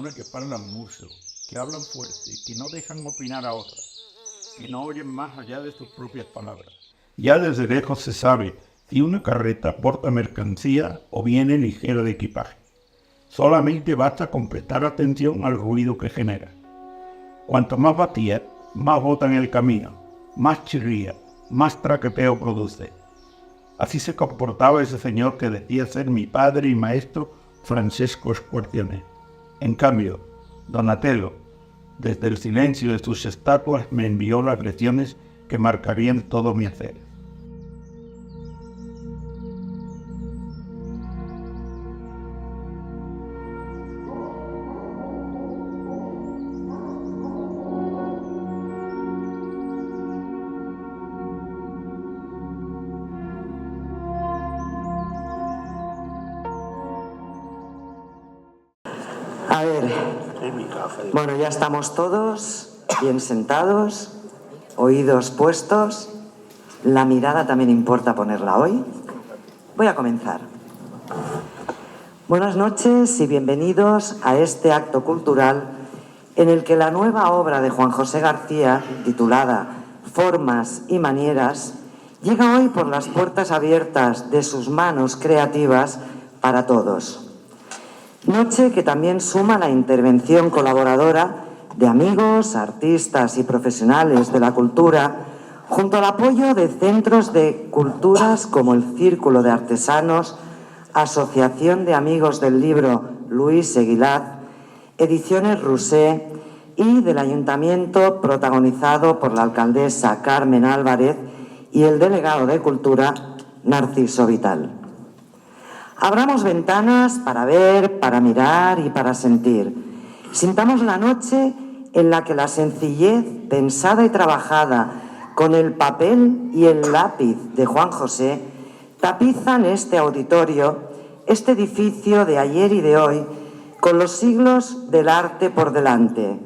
personas que hablan mucho, que hablan fuerte, que no dejan opinar a otras, que no oyen más allá de sus propias palabras. Ya desde lejos se sabe si una carreta porta mercancía o viene ligera de equipaje. Solamente basta con prestar atención al ruido que genera. Cuanto más batía, más bota en el camino, más chirría, más traqueteo produce. Así se comportaba ese señor que decía ser mi padre y maestro Francesco Squarcione. En cambio, Donatello, desde el silencio de sus estatuas, me envió las lecciones que marcarían todo mi hacer. A ver, bueno, ya estamos todos bien sentados, oídos puestos. La mirada también importa ponerla hoy. Voy a comenzar. Buenas noches y bienvenidos a este acto cultural en el que la nueva obra de Juan José García, titulada Formas y Manieras, llega hoy por las puertas abiertas de sus manos creativas para todos. Noche que también suma la intervención colaboradora de amigos, artistas y profesionales de la cultura, junto al apoyo de centros de culturas como el Círculo de Artesanos, Asociación de Amigos del Libro Luis Eguilaz, Ediciones Rousset y del Ayuntamiento, protagonizado por la alcaldesa Carmen Álvarez y el delegado de Cultura Narciso Vital. Abramos ventanas para ver, para mirar y para sentir. Sintamos la noche en la que la sencillez pensada y trabajada con el papel y el lápiz de Juan José tapizan este auditorio, este edificio de ayer y de hoy, con los siglos del arte por delante.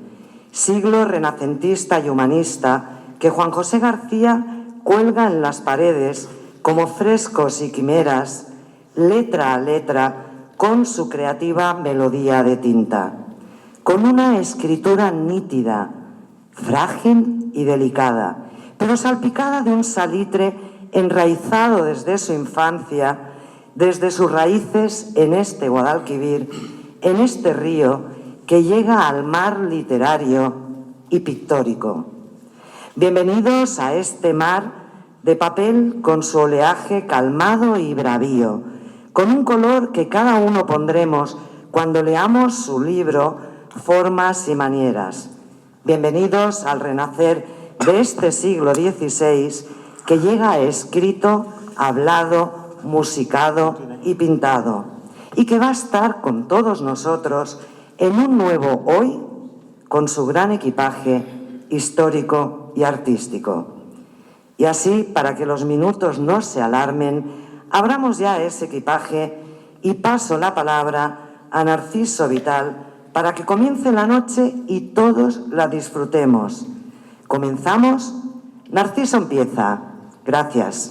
Siglo renacentista y humanista que Juan José García cuelga en las paredes como frescos y quimeras, letra a letra, con su creativa melodía de tinta, con una escritura nítida, frágil y delicada, pero salpicada de un salitre enraizado desde su infancia, desde sus raíces en este Guadalquivir, en este río que llega al mar literario y pictórico. Bienvenidos a este mar de papel con su oleaje calmado y bravío, con un color que cada uno pondremos cuando leamos su libro Formas y Manieras. Bienvenidos al renacer de este siglo XVI que llega escrito, hablado, musicado y pintado, y que va a estar con todos nosotros en un nuevo hoy con su gran equipaje histórico y artístico. Y así, para que los minutos no se alarmen, abramos ya ese equipaje y paso la palabra a Narciso Vital para que comience la noche y todos la disfrutemos. ¿Comenzamos? Narciso empieza. Gracias.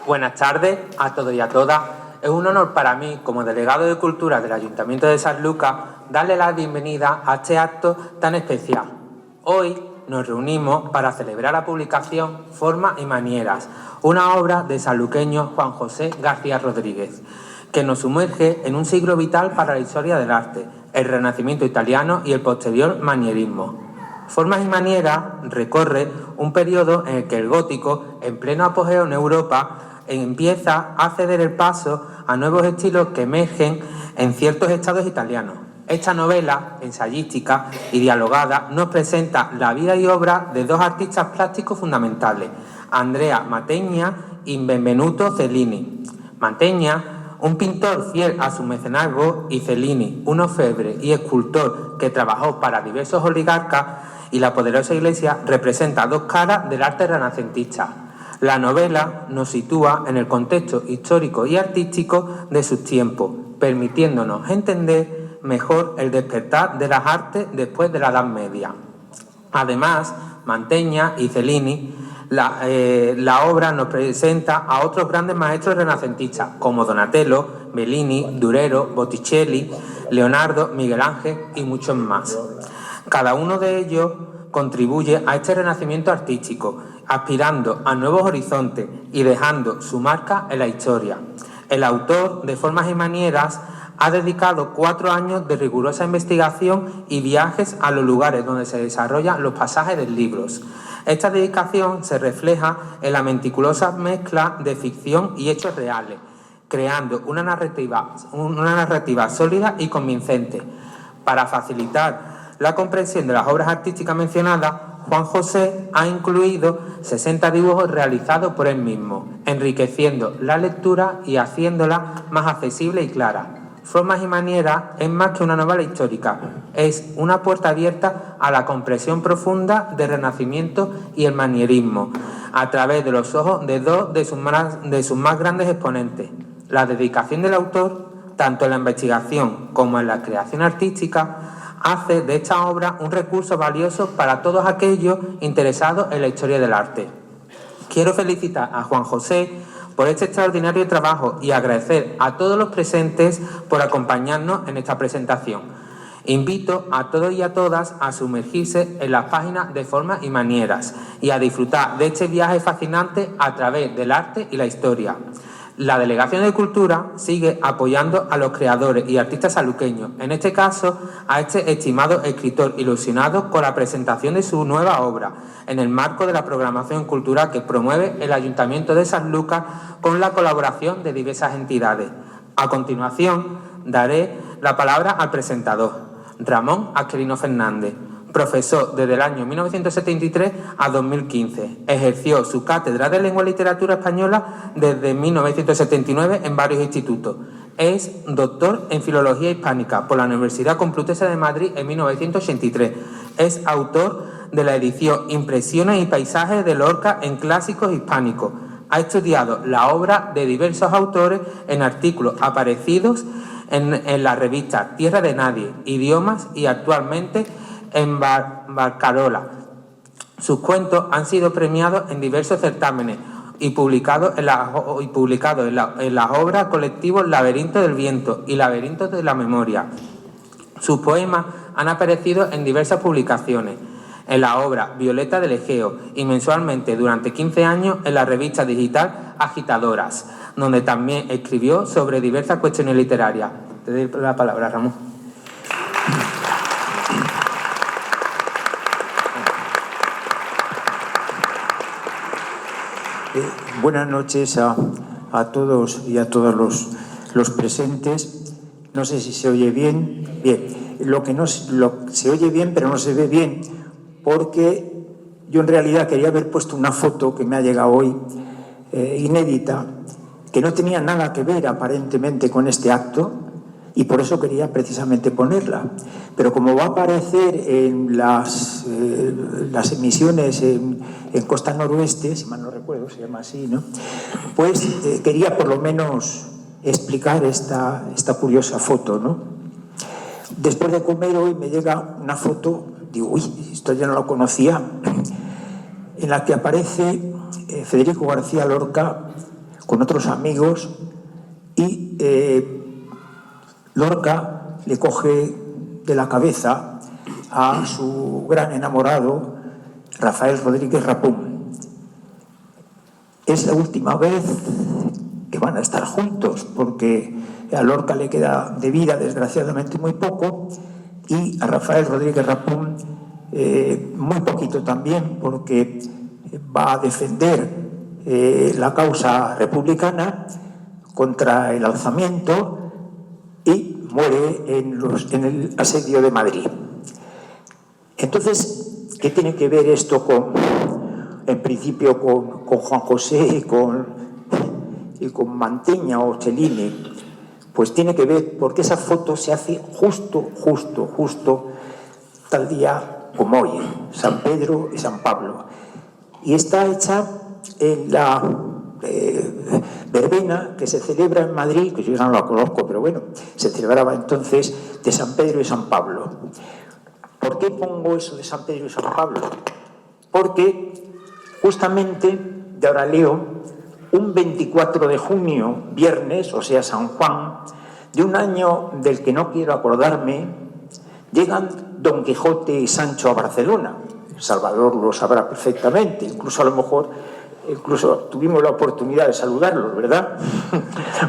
Buenas tardes a todos y a todas. Es un honor para mí, como delegado de Cultura del Ayuntamiento de Sanlúcar, darle la bienvenida a este acto tan especial. Hoy nos reunimos para celebrar la publicación Formas y Manieras, una obra de sanluqueño Juan José García Rodríguez, que nos sumerge en un siglo vital para la historia del arte, el Renacimiento italiano y el posterior manierismo. Formas y Manieras recorre un periodo en el que el gótico, en pleno apogeo en Europa, empieza a ceder el paso a nuevos estilos que emergen en ciertos estados italianos. Esta novela, ensayística y dialogada, nos presenta la vida y obra de dos artistas plásticos fundamentales, Andrea Mantegna y Benvenuto Cellini. Mantegna, un pintor fiel a su mecenazgo, y Cellini, un orfebre y escultor que trabajó para diversos oligarcas y la poderosa Iglesia, representa dos caras del arte renacentista. La novela nos sitúa en el contexto histórico y artístico de sus tiempos, permitiéndonos entender mejor el despertar de las artes después de la Edad Media. Además, Mantegna y Cellini La obra nos presenta a otros grandes maestros renacentistas como Donatello, Bellini, Durero, Botticelli, Leonardo, Miguel Ángel y muchos más. Cada uno de ellos contribuye a este renacimiento artístico, aspirando a nuevos horizontes y dejando su marca en la historia. El autor de Formas y Manieras ha dedicado 4 años de rigurosa investigación y viajes a los lugares donde se desarrollan los pasajes de libros. Esta dedicación se refleja en la meticulosa mezcla de ficción y hechos reales, creando una narrativa sólida y convincente. Para facilitar la comprensión de las obras artísticas mencionadas, Juan José ha incluido 60 dibujos realizados por él mismo, enriqueciendo la lectura y haciéndola más accesible y clara. Formas y Manieras es más que una novela histórica, es una puerta abierta a la comprensión profunda del Renacimiento y el manierismo, a través de los ojos de dos de sus más grandes exponentes. La dedicación del autor, tanto en la investigación como en la creación artística, hace de esta obra un recurso valioso para todos aquellos interesados en la historia del arte. Quiero felicitar a Juan José por este extraordinario trabajo y agradecer a todos los presentes por acompañarnos en esta presentación. Invito a todos y a todas a sumergirse en las páginas de Formas y Manieras y a disfrutar de este viaje fascinante a través del arte y la historia. La Delegación de Cultura sigue apoyando a los creadores y artistas sanluqueños, en este caso a este estimado escritor ilusionado con la presentación de su nueva obra, en el marco de la programación cultural que promueve el Ayuntamiento de Sanlúcar con la colaboración de diversas entidades. A continuación, daré la palabra al presentador, Ramón Aquilino Fernández. Profesor desde el año 1973 a 2015. Ejerció su cátedra de Lengua y Literatura Española desde 1979 en varios institutos. Es doctor en Filología Hispánica por la Universidad Complutense de Madrid en 1983. Es autor de la edición Impresiones y Paisajes de Lorca en Clásicos Hispánicos. Ha estudiado la obra de diversos autores en artículos aparecidos en la revista Tierra de Nadie, Idiomas y actualmente en Barcarola. Sus cuentos han sido premiados en diversos certámenes y publicados en las obras colectivos Laberinto del Viento y Laberinto de la Memoria. Sus poemas han aparecido en diversas publicaciones, en la obra Violeta del Egeo y mensualmente durante 15 años en la revista digital Agitadoras, donde también escribió sobre diversas cuestiones literarias. Te doy la palabra, Ramón. Buenas noches a todos y a todos los presentes. No sé si se oye bien. Bien, se oye bien, pero no se ve bien, porque yo en realidad quería haber puesto una foto que me ha llegado hoy, inédita, que no tenía nada que ver aparentemente con este acto, y por eso quería precisamente ponerla. Pero como va a aparecer en las emisiones en Costa Noroeste, si mal no recuerdo, se llama así, ¿no? Pues quería por lo menos explicar esta curiosa foto, ¿no? Después de comer hoy me llega una foto, digo, uy, esto ya no lo conocía, en la que aparece Federico García Lorca con otros amigos y Lorca le coge de la cabeza a su gran enamorado, Rafael Rodríguez Rapún. Es la última vez que van a estar juntos, porque a Lorca le queda de vida, desgraciadamente, muy poco, y a Rafael Rodríguez Rapún muy poquito también, porque va a defender la causa republicana contra el alzamiento y muere en el asedio de Madrid. Entonces, ¿qué tiene que ver esto en principio con Juan José y con Manteña o Cellini? Pues tiene que ver porque esa foto se hace justo tal día como hoy, San Pedro y San Pablo. Y está hecha en la verbena que se celebra en Madrid, que yo ya no la conozco, pero bueno, se celebraba entonces de San Pedro y San Pablo. ¿Por qué pongo eso de San Pedro y San Pablo? Porque Justamente, de ahora leo, un 24 de junio, viernes, o sea, San Juan, de un año del que no quiero acordarme, llegan Don Quijote y Sancho a Barcelona. Salvador lo sabrá perfectamente, incluso a lo mejor tuvimos la oportunidad de saludarlos, ¿verdad?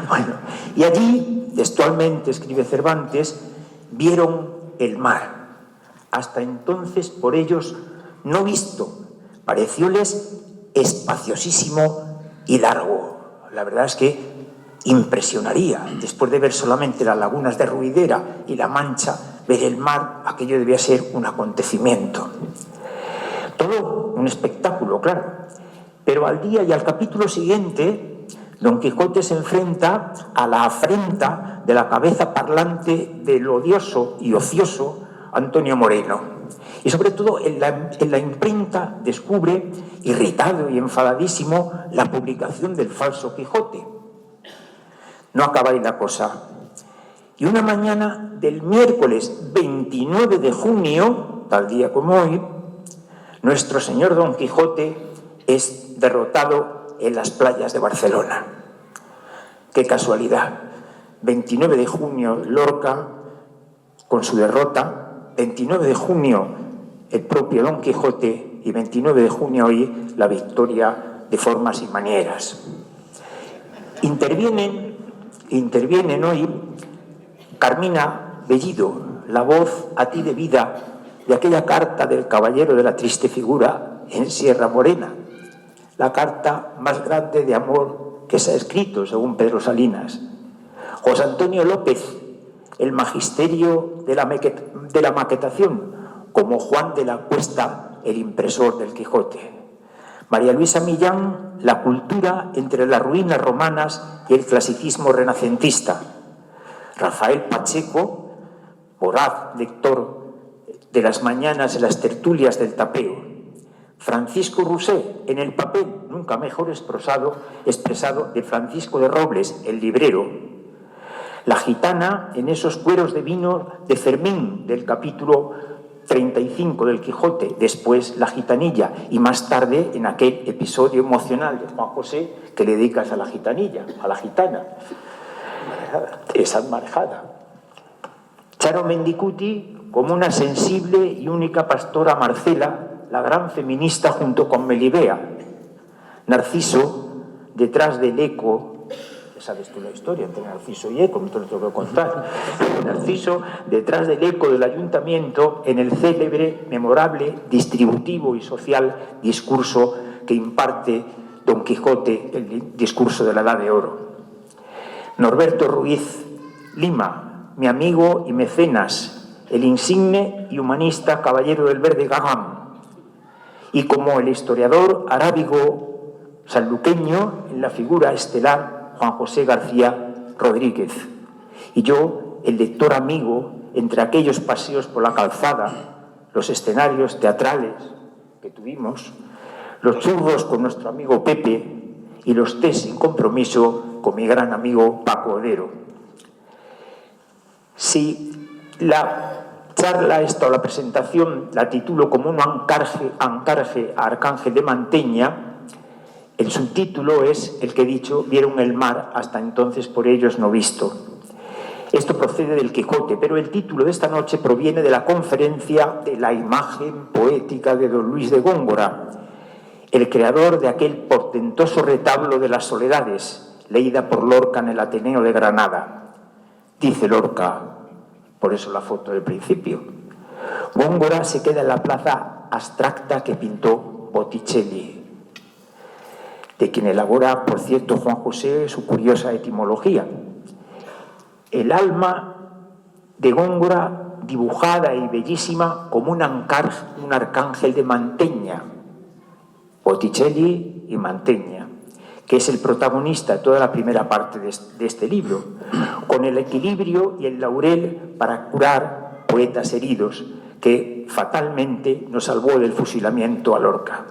Bueno, y allí, textualmente, escribe Cervantes, vieron el mar, hasta entonces por ellos no visto, parecióles espaciosísimo y largo. La verdad es que impresionaría, después de ver solamente las lagunas de Ruidera y La Mancha, ver el mar, aquello debía ser un acontecimiento. Todo un espectáculo, claro. Pero al día y al capítulo siguiente, Don Quijote se enfrenta a la afrenta de la cabeza parlante del odioso y ocioso Antonio Moreno. Y sobre todo en la imprenta descubre, irritado y enfadadísimo, la publicación del falso Quijote. No acaba ahí la cosa. Y una mañana del miércoles 29 de junio, tal día como hoy, nuestro señor Don Quijote es derrotado en las playas de Barcelona. ¡Qué casualidad! 29 de junio Lorca con su derrota, 29 de junio el propio Don Quijote y 29 de junio hoy la victoria de Formas y Manieras. Intervienen hoy Carmina Bellido, la voz a ti de vida de aquella carta del caballero de la triste figura en Sierra Morena, la carta más grande de amor que se ha escrito, según Pedro Salinas. José Antonio López, el magisterio de la maquetación, como Juan de la Cuesta, el impresor del Quijote. María Luisa Millán, la cultura entre las ruinas romanas y el clasicismo renacentista. Rafael Pacheco, voraz lector de las mañanas en las tertulias del Tapeo. Francisco Rousset, en el papel, nunca mejor expresado, de Francisco de Robles, el librero. La gitana, en esos cueros de vino de Fermín, del capítulo 35 del Quijote, después la gitanilla, y más tarde en aquel episodio emocional de Juan José que le dedicas a la gitanilla, a la gitana. Esa marejada. Charo Mendicuti, como una sensible y única pastora Marcela, la gran feminista junto con Melibea. Narciso, detrás del eco, sabes tú la historia entre Narciso y Eco, no te lo tengo que contar. Narciso, detrás del eco del ayuntamiento, en el célebre, memorable, distributivo y social discurso que imparte Don Quijote, el discurso de la Edad de Oro. Norberto Ruiz Lima, mi amigo y mecenas, el insigne y humanista caballero del verde Gagán, y como el historiador arábigo sanluqueño en la figura estelar Juan José García Rodríguez, y yo, el lector amigo, entre aquellos paseos por la calzada, los escenarios teatrales que tuvimos, los churros con nuestro amigo Pepe y los tés sin compromiso con mi gran amigo Paco Odero. Si la charla esta o la presentación la titulo como un encarge a Arcángel de Manteña, el subtítulo es el que he dicho, vieron el mar hasta entonces por ellos no visto. Esto procede del Quijote, pero el título de esta noche proviene de la conferencia de la imagen poética de don Luis de Góngora, el creador de aquel portentoso retablo de las Soledades, leída por Lorca en el Ateneo de Granada. Dice Lorca, por eso la foto del principio, Góngora se queda en la plaza abstracta que pintó Botticelli, de quien elabora, por cierto, Juan José su curiosa etimología. El alma de Góngora dibujada y bellísima como un arcángel de Manteña, Botticelli y Manteña, que es el protagonista de toda la primera parte de este libro, con el equilibrio y el laurel para curar poetas heridos, que fatalmente nos salvó del fusilamiento a Lorca.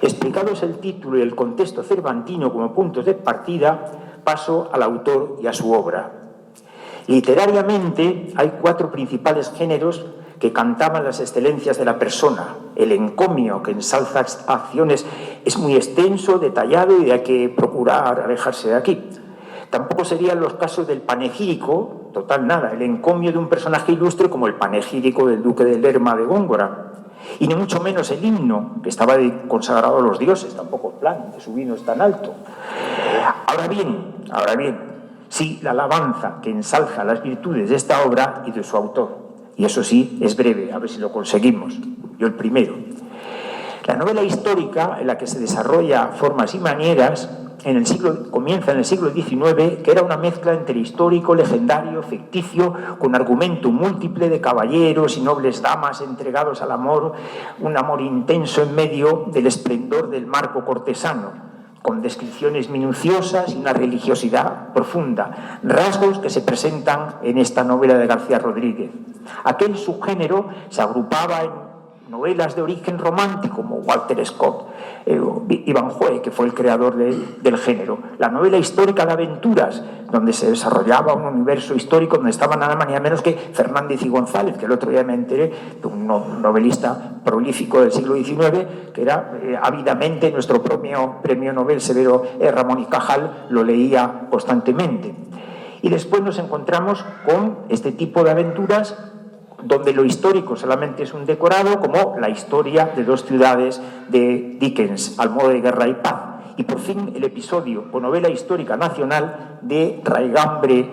Explicados el título y el contexto cervantino como puntos de partida, paso al autor y a su obra. Literariamente hay 4 principales géneros que cantaban las excelencias de la persona. El encomio que ensalza acciones es muy extenso, detallado y hay que procurar alejarse de aquí. Tampoco serían los casos del panegírico, total nada, el encomio de un personaje ilustre como el panegírico del duque de Lerma de Góngora. Y ni mucho menos el himno, que estaba consagrado a los dioses, tampoco el plan, que su vino es tan alto. Ahora bien, sí, la alabanza que ensalza las virtudes de esta obra y de su autor. Y eso sí, es breve, a ver si lo conseguimos. Yo el primero. La novela histórica, en la que se desarrolla Formas y manieras, comienza en el siglo XIX, que era una mezcla entre histórico, legendario, ficticio, con argumento múltiple de caballeros y nobles damas entregados al amor, un amor intenso en medio del esplendor del marco cortesano, con descripciones minuciosas y una religiosidad profunda, rasgos que se presentan en esta novela de García Rodríguez. Aquel subgénero se agrupaba en novelas de origen romántico, como Walter Scott, Ivanhoe, que fue el creador del género. La novela histórica de aventuras, donde se desarrollaba un universo histórico donde estaban nada más ni menos que Fernández y González, que el otro día me enteré de un novelista prolífico del siglo XIX, que era ávidamente nuestro premio Nobel Severo Ramón y Cajal, lo leía constantemente. Y después nos encontramos con este tipo de aventuras donde lo histórico solamente es un decorado, como la historia de dos ciudades de Dickens, Al modo de Guerra y Paz. Y por fin el episodio o novela histórica nacional de raigambre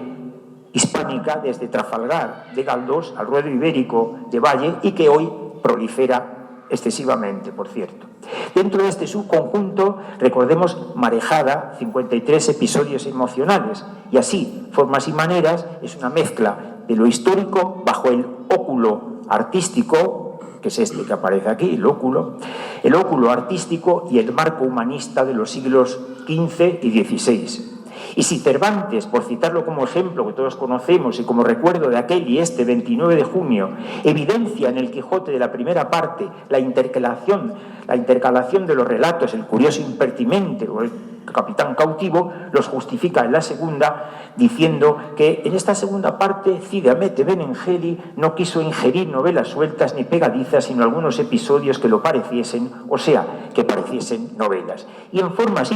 hispánica desde Trafalgar de Galdós al ruedo ibérico de Valle, y que hoy prolifera excesivamente, por cierto. Dentro de este subconjunto, recordemos Marejada, 53 episodios emocionales, y así, Formas y maneras es una mezcla de lo histórico bajo el óculo artístico, que es este que aparece aquí, el óculo artístico y el marco humanista de los siglos XV y XVI. Y si Cervantes, por citarlo como ejemplo que todos conocemos y como recuerdo de aquel y este 29 de junio, evidencia en el Quijote de la primera parte la intercalación de los relatos, el curioso impertinente o el capitán cautivo, los justifica en la segunda diciendo que en esta segunda parte Cide Hamete Benengeli no quiso ingerir novelas sueltas ni pegadizas, sino algunos episodios que lo pareciesen, o sea, que pareciesen novelas. Y en Formas y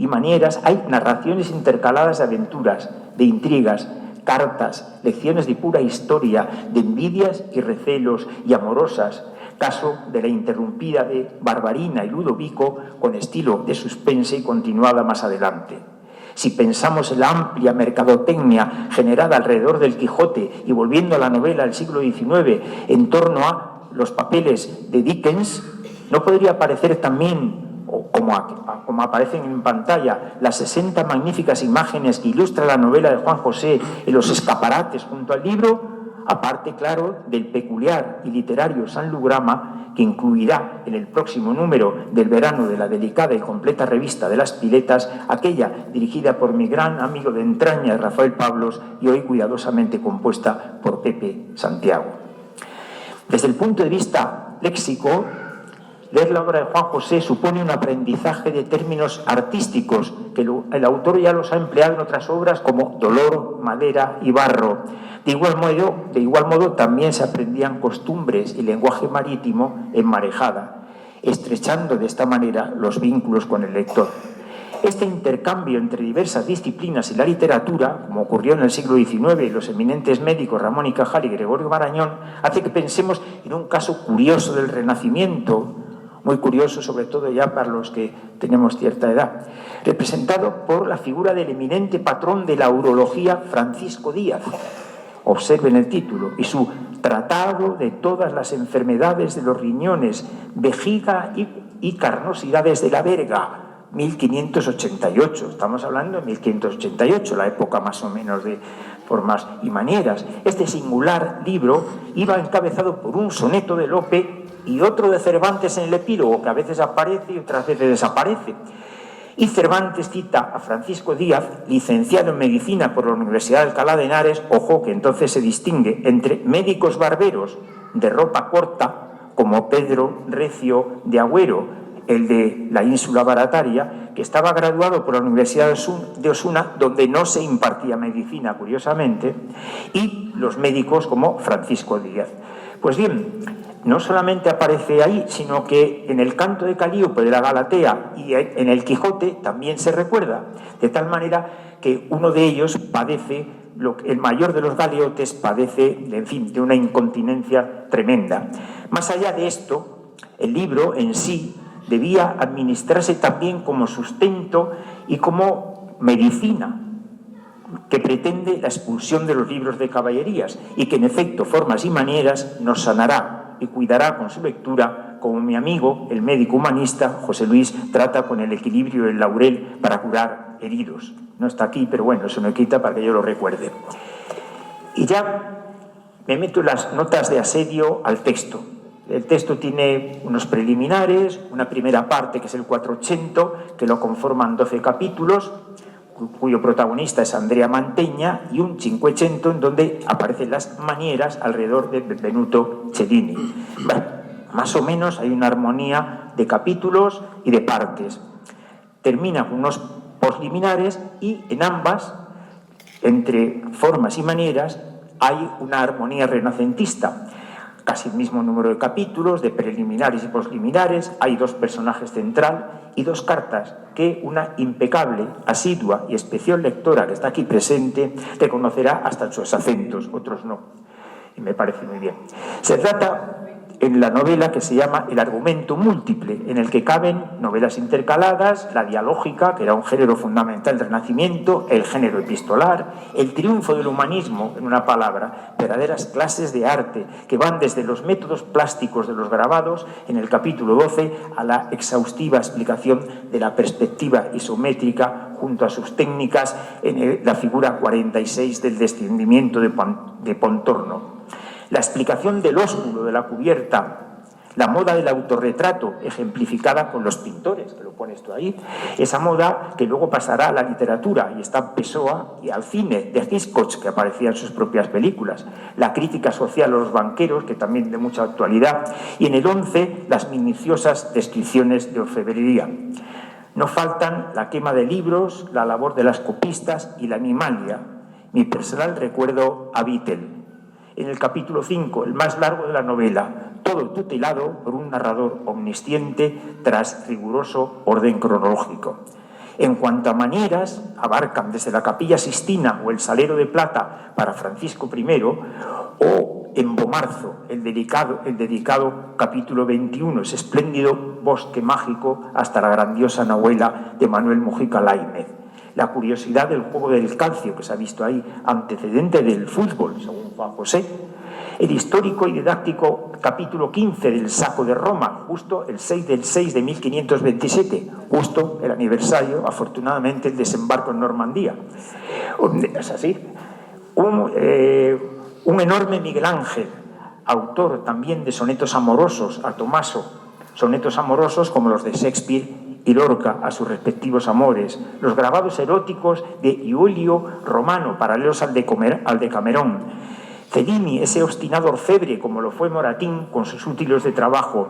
manieras hay narraciones intercaladas de aventuras, de intrigas, cartas, lecciones de pura historia, de envidias y recelos y amorosas, caso de la interrumpida de Barbarina y Ludovico, con estilo de suspense y continuada más adelante. Si pensamos en la amplia mercadotecnia generada alrededor del Quijote y volviendo a la novela del siglo XIX en torno a los papeles de Dickens, ¿no podría aparecer también, como aparecen en pantalla, las 60 magníficas imágenes que ilustra la novela de Juan José en los escaparates junto al libro? Aparte, claro, del peculiar y literario sanlugrama que incluirá en el próximo número del verano de la delicada y completa revista de las Piletas, aquella dirigida por mi gran amigo de entrañas Rafael Pablos y hoy cuidadosamente compuesta por Pepe Santiago. Desde el punto de vista léxico, leer la obra de Juan José supone un aprendizaje de términos artísticos que el autor ya los ha empleado en otras obras como dolor, madera y barro. De igual modo, también se aprendían costumbres y lenguaje marítimo en Marejada, estrechando de esta manera los vínculos con el lector. Este intercambio entre diversas disciplinas y la literatura, como ocurrió en el siglo XIX y los eminentes médicos Ramón y Cajal y Gregorio Marañón, hace que pensemos en un caso curioso del Renacimiento, muy curioso sobre todo ya para los que tenemos cierta edad, representado por la figura del eminente patrón de la urología Francisco Díaz. Observen el título, y su Tratado de todas las enfermedades de los riñones, vejiga y carnosidades de la verga, 1588. Estamos hablando de 1588, la época más o menos de Formas y manieras. Este singular libro iba encabezado por un soneto de Lope y otro de Cervantes en el epílogo, que a veces aparece y otras veces desaparece. Y Cervantes cita a Francisco Díaz, licenciado en Medicina por la Universidad de Alcalá de Henares, ojo que entonces se distingue entre médicos barberos de ropa corta, como Pedro Recio de Agüero, el de la ínsula barataria, que estaba graduado por la Universidad de Osuna, donde no se impartía medicina, curiosamente, y los médicos como Francisco Díaz. Pues bien, no solamente aparece ahí, sino que en el canto de Calíope de la Galatea y en el Quijote también se recuerda, de tal manera que uno de ellos padece, el mayor de los galeotes padece, en fin, de una incontinencia tremenda. Más allá de esto, el libro en sí debía administrarse también como sustento y como medicina, que pretende la expulsión de los libros de caballerías y que en efecto Formas y Manieras nos sanará y cuidará con su lectura, como mi amigo, el médico humanista José Luis, trata con el equilibrio del laurel para curar heridos. No está aquí, pero bueno, eso me quita para que yo lo recuerde. Y ya me meto en las notas de asedio al texto. El texto tiene unos preliminares, una primera parte que es el 480, que lo conforman 12 capítulos, cuyo protagonista es Andrea Mantegna, y un 500 en donde aparecen las manieras alrededor de Benvenuto Cellini. Bueno, más o menos hay una armonía de capítulos y de partes. Termina con unos posliminares y en ambas, entre Formas y Manieras, hay una armonía renacentista. Casi el mismo número de capítulos, de preliminares y posliminares, hay 2 personajes centrales y 2 cartas que una impecable, asidua y especial lectora que está aquí presente reconocerá hasta sus acentos, otros no. Y me parece muy bien. Se trata en la novela que se llama El argumento múltiple, en el que caben novelas intercaladas, la dialógica, que era un género fundamental del Renacimiento, el género epistolar, el triunfo del humanismo, en una palabra, verdaderas clases de arte que van desde los métodos plásticos de los grabados, en el capítulo 12, a la exhaustiva explicación de la perspectiva isométrica junto a sus técnicas en la figura 46 del descendimiento de Pontorno. La explicación del ósculo de la cubierta, la moda del autorretrato ejemplificada con los pintores, que lo pones tú ahí, esa moda que luego pasará a la literatura y está en Pessoa y al cine de Hitchcock, que aparecía en sus propias películas, la crítica social a los banqueros, que también de mucha actualidad, y en el 11 las minuciosas descripciones de orfebrería. No faltan la quema de libros, la labor de las copistas y la animalia. Mi personal recuerdo a Beatle. En el capítulo 5, el más largo de la novela, todo tutelado por un narrador omnisciente tras riguroso orden cronológico. En cuanto a manieras, abarcan desde la Capilla Sistina o el Salero de Plata para Francisco I, o en Bomarzo, el dedicado capítulo 21, ese espléndido bosque mágico, hasta la grandiosa novela de Manuel Mujica Laínez. La curiosidad del juego del calcio, que se ha visto ahí, antecedente del fútbol, según Juan José. El histórico y didáctico capítulo 15 del Saco de Roma, justo el 6 del 6 de 1527, justo el aniversario, afortunadamente, el desembarco en Normandía. Es así. Un enorme Miguel Ángel, autor también de sonetos amorosos a Tomaso, sonetos amorosos como los de Shakespeare y Lorca a sus respectivos amores, los grabados eróticos de Iulio Romano, paralelos al de Camerón, Cellini, ese obstinado orfebre como lo fue Moratín con sus útiles de trabajo.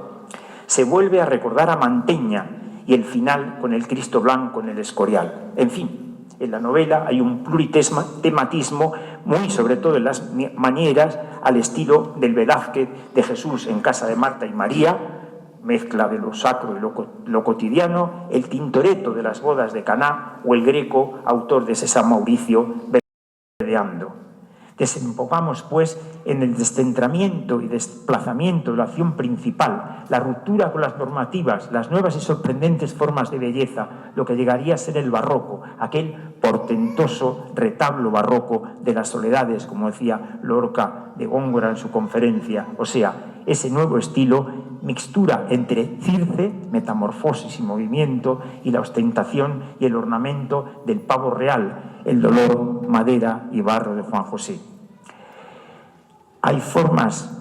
Se vuelve a recordar a Mantegna y el final con el Cristo Blanco en el Escorial. En fin, en la novela hay un pluritematismo muy, sobre todo en las manieras, al estilo del Velázquez de Jesús en casa de Marta y María, mezcla de lo sacro y lo cotidiano, el Tintoretto de las bodas de Caná o el Greco, autor de César Mauricio, verdeando. Desembocamos, pues, en el descentramiento y desplazamiento de la acción principal, la ruptura con las normativas, las nuevas y sorprendentes formas de belleza, lo que llegaría a ser el barroco, aquel portentoso retablo barroco de las soledades, como decía Lorca de Góngora en su conferencia, o sea, ese nuevo estilo, mixtura entre circe, metamorfosis y movimiento, y la ostentación y el ornamento del pavo real, el dolor, madera y barro de Juan José. Hay formas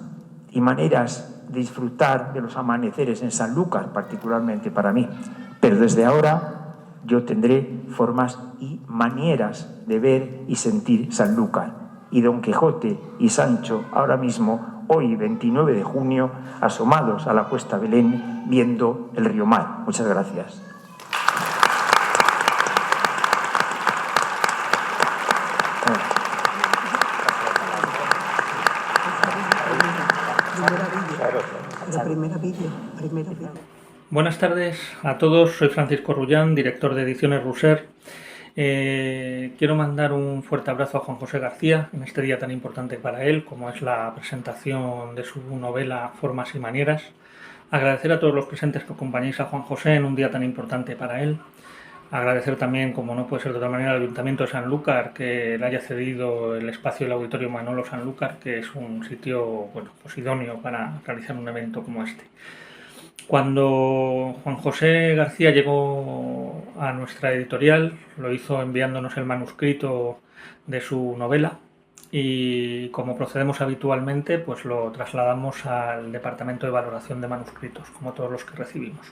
y maneras de disfrutar de los amaneceres en Sanlúcar, particularmente para mí, pero desde ahora yo tendré formas y manieras de ver y sentir Sanlúcar. Y Don Quijote y Sancho ahora mismo, hoy 29 de junio, asomados a la Cuesta Belén, viendo el río Mar. Muchas gracias. primera vídeo. Buenas tardes a todos, soy Francisco Rullán, director de Ediciones Roser. Quiero mandar un fuerte abrazo a Juan José García en este día tan importante para él, como es la presentación de su novela Formas y Manieras. Agradecer a todos los presentes que acompañéis a Juan José en un día tan importante para él. Agradecer también, como no puede ser de otra manera, al Ayuntamiento de Sanlúcar que le haya cedido el espacio del Auditorio Manolo Sanlúcar, que es un sitio idóneo para realizar un evento como este. Cuando Juan José García llegó a nuestra editorial, lo hizo enviándonos el manuscrito de su novela y, como procedemos habitualmente, pues lo trasladamos al Departamento de Valoración de Manuscritos, como todos los que recibimos.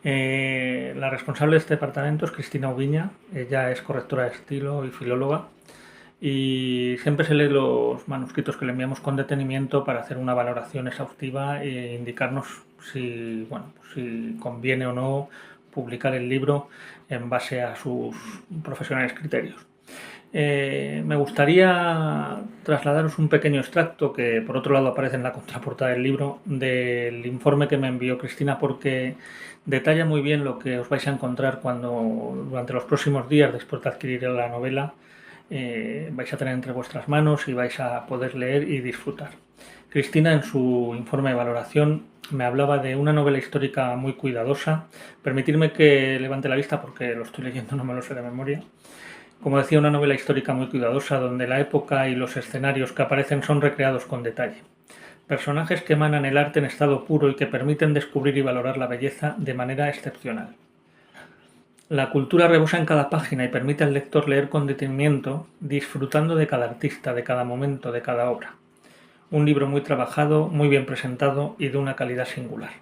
La responsable de este departamento es Cristina Ubiña. Ella es correctora de estilo y filóloga y siempre se lee los manuscritos que le enviamos con detenimiento para hacer una valoración exhaustiva e indicarnos si conviene o no publicar el libro en base a sus profesionales criterios. Me gustaría trasladaros un pequeño extracto que por otro lado aparece en la contraportada del libro, del informe que me envió Cristina, porque detalla muy bien lo que os vais a encontrar cuando durante los próximos días, después de adquirir la novela, vais a tener entre vuestras manos y vais a poder leer y disfrutar. Cristina, en su informe de valoración, me hablaba de una novela histórica muy cuidadosa. Permitidme que levante la vista porque lo estoy leyendo, no me lo sé de memoria. Como decía, una novela histórica muy cuidadosa donde la época y los escenarios que aparecen son recreados con detalle. Personajes que emanan el arte en estado puro y que permiten descubrir y valorar la belleza de manera excepcional. La cultura rebosa en cada página y permite al lector leer con detenimiento, disfrutando de cada artista, de cada momento, de cada obra. Un libro muy trabajado, muy bien presentado y de una calidad singular.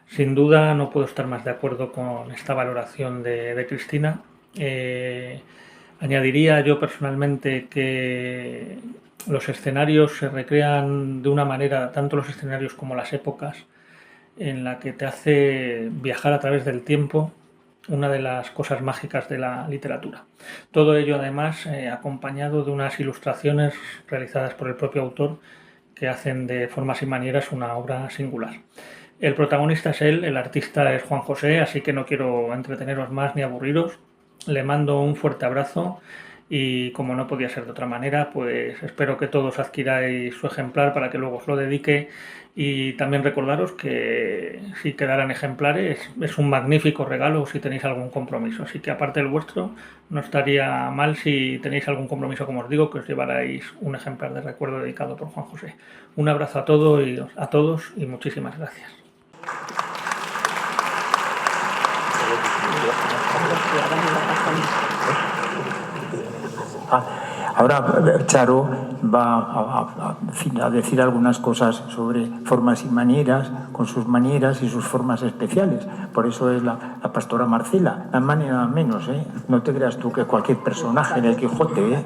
Sin duda no puedo estar más de acuerdo con esta valoración de Cristina. Añadiría yo personalmente que los escenarios se recrean de una manera, tanto los escenarios como las épocas, en la que te hace viajar a través del tiempo, una de las cosas mágicas de la literatura. Todo ello además acompañado de unas ilustraciones realizadas por el propio autor que hacen de Formas y Manieras una obra singular. El protagonista es él, el artista es Juan José, así que no quiero entreteneros más ni aburriros. Le mando un fuerte abrazo y, como no podía ser de otra manera, pues espero que todos adquiráis su ejemplar para que luego os lo dedique, y también recordaros que si quedaran ejemplares es un magnífico regalo si tenéis algún compromiso, así que aparte del vuestro no estaría mal si tenéis algún compromiso, como os digo, que os llevarais un ejemplar de recuerdo dedicado por Juan José. Un abrazo a todos y muchísimas gracias. Ahora Charo va a decir algunas cosas sobre Formas y Manieras, con sus manieras y sus formas especiales. Por eso es la pastora Marcela, nada más ni nada menos, ¿eh? No te creas tú que cualquier personaje del Quijote, ¿eh?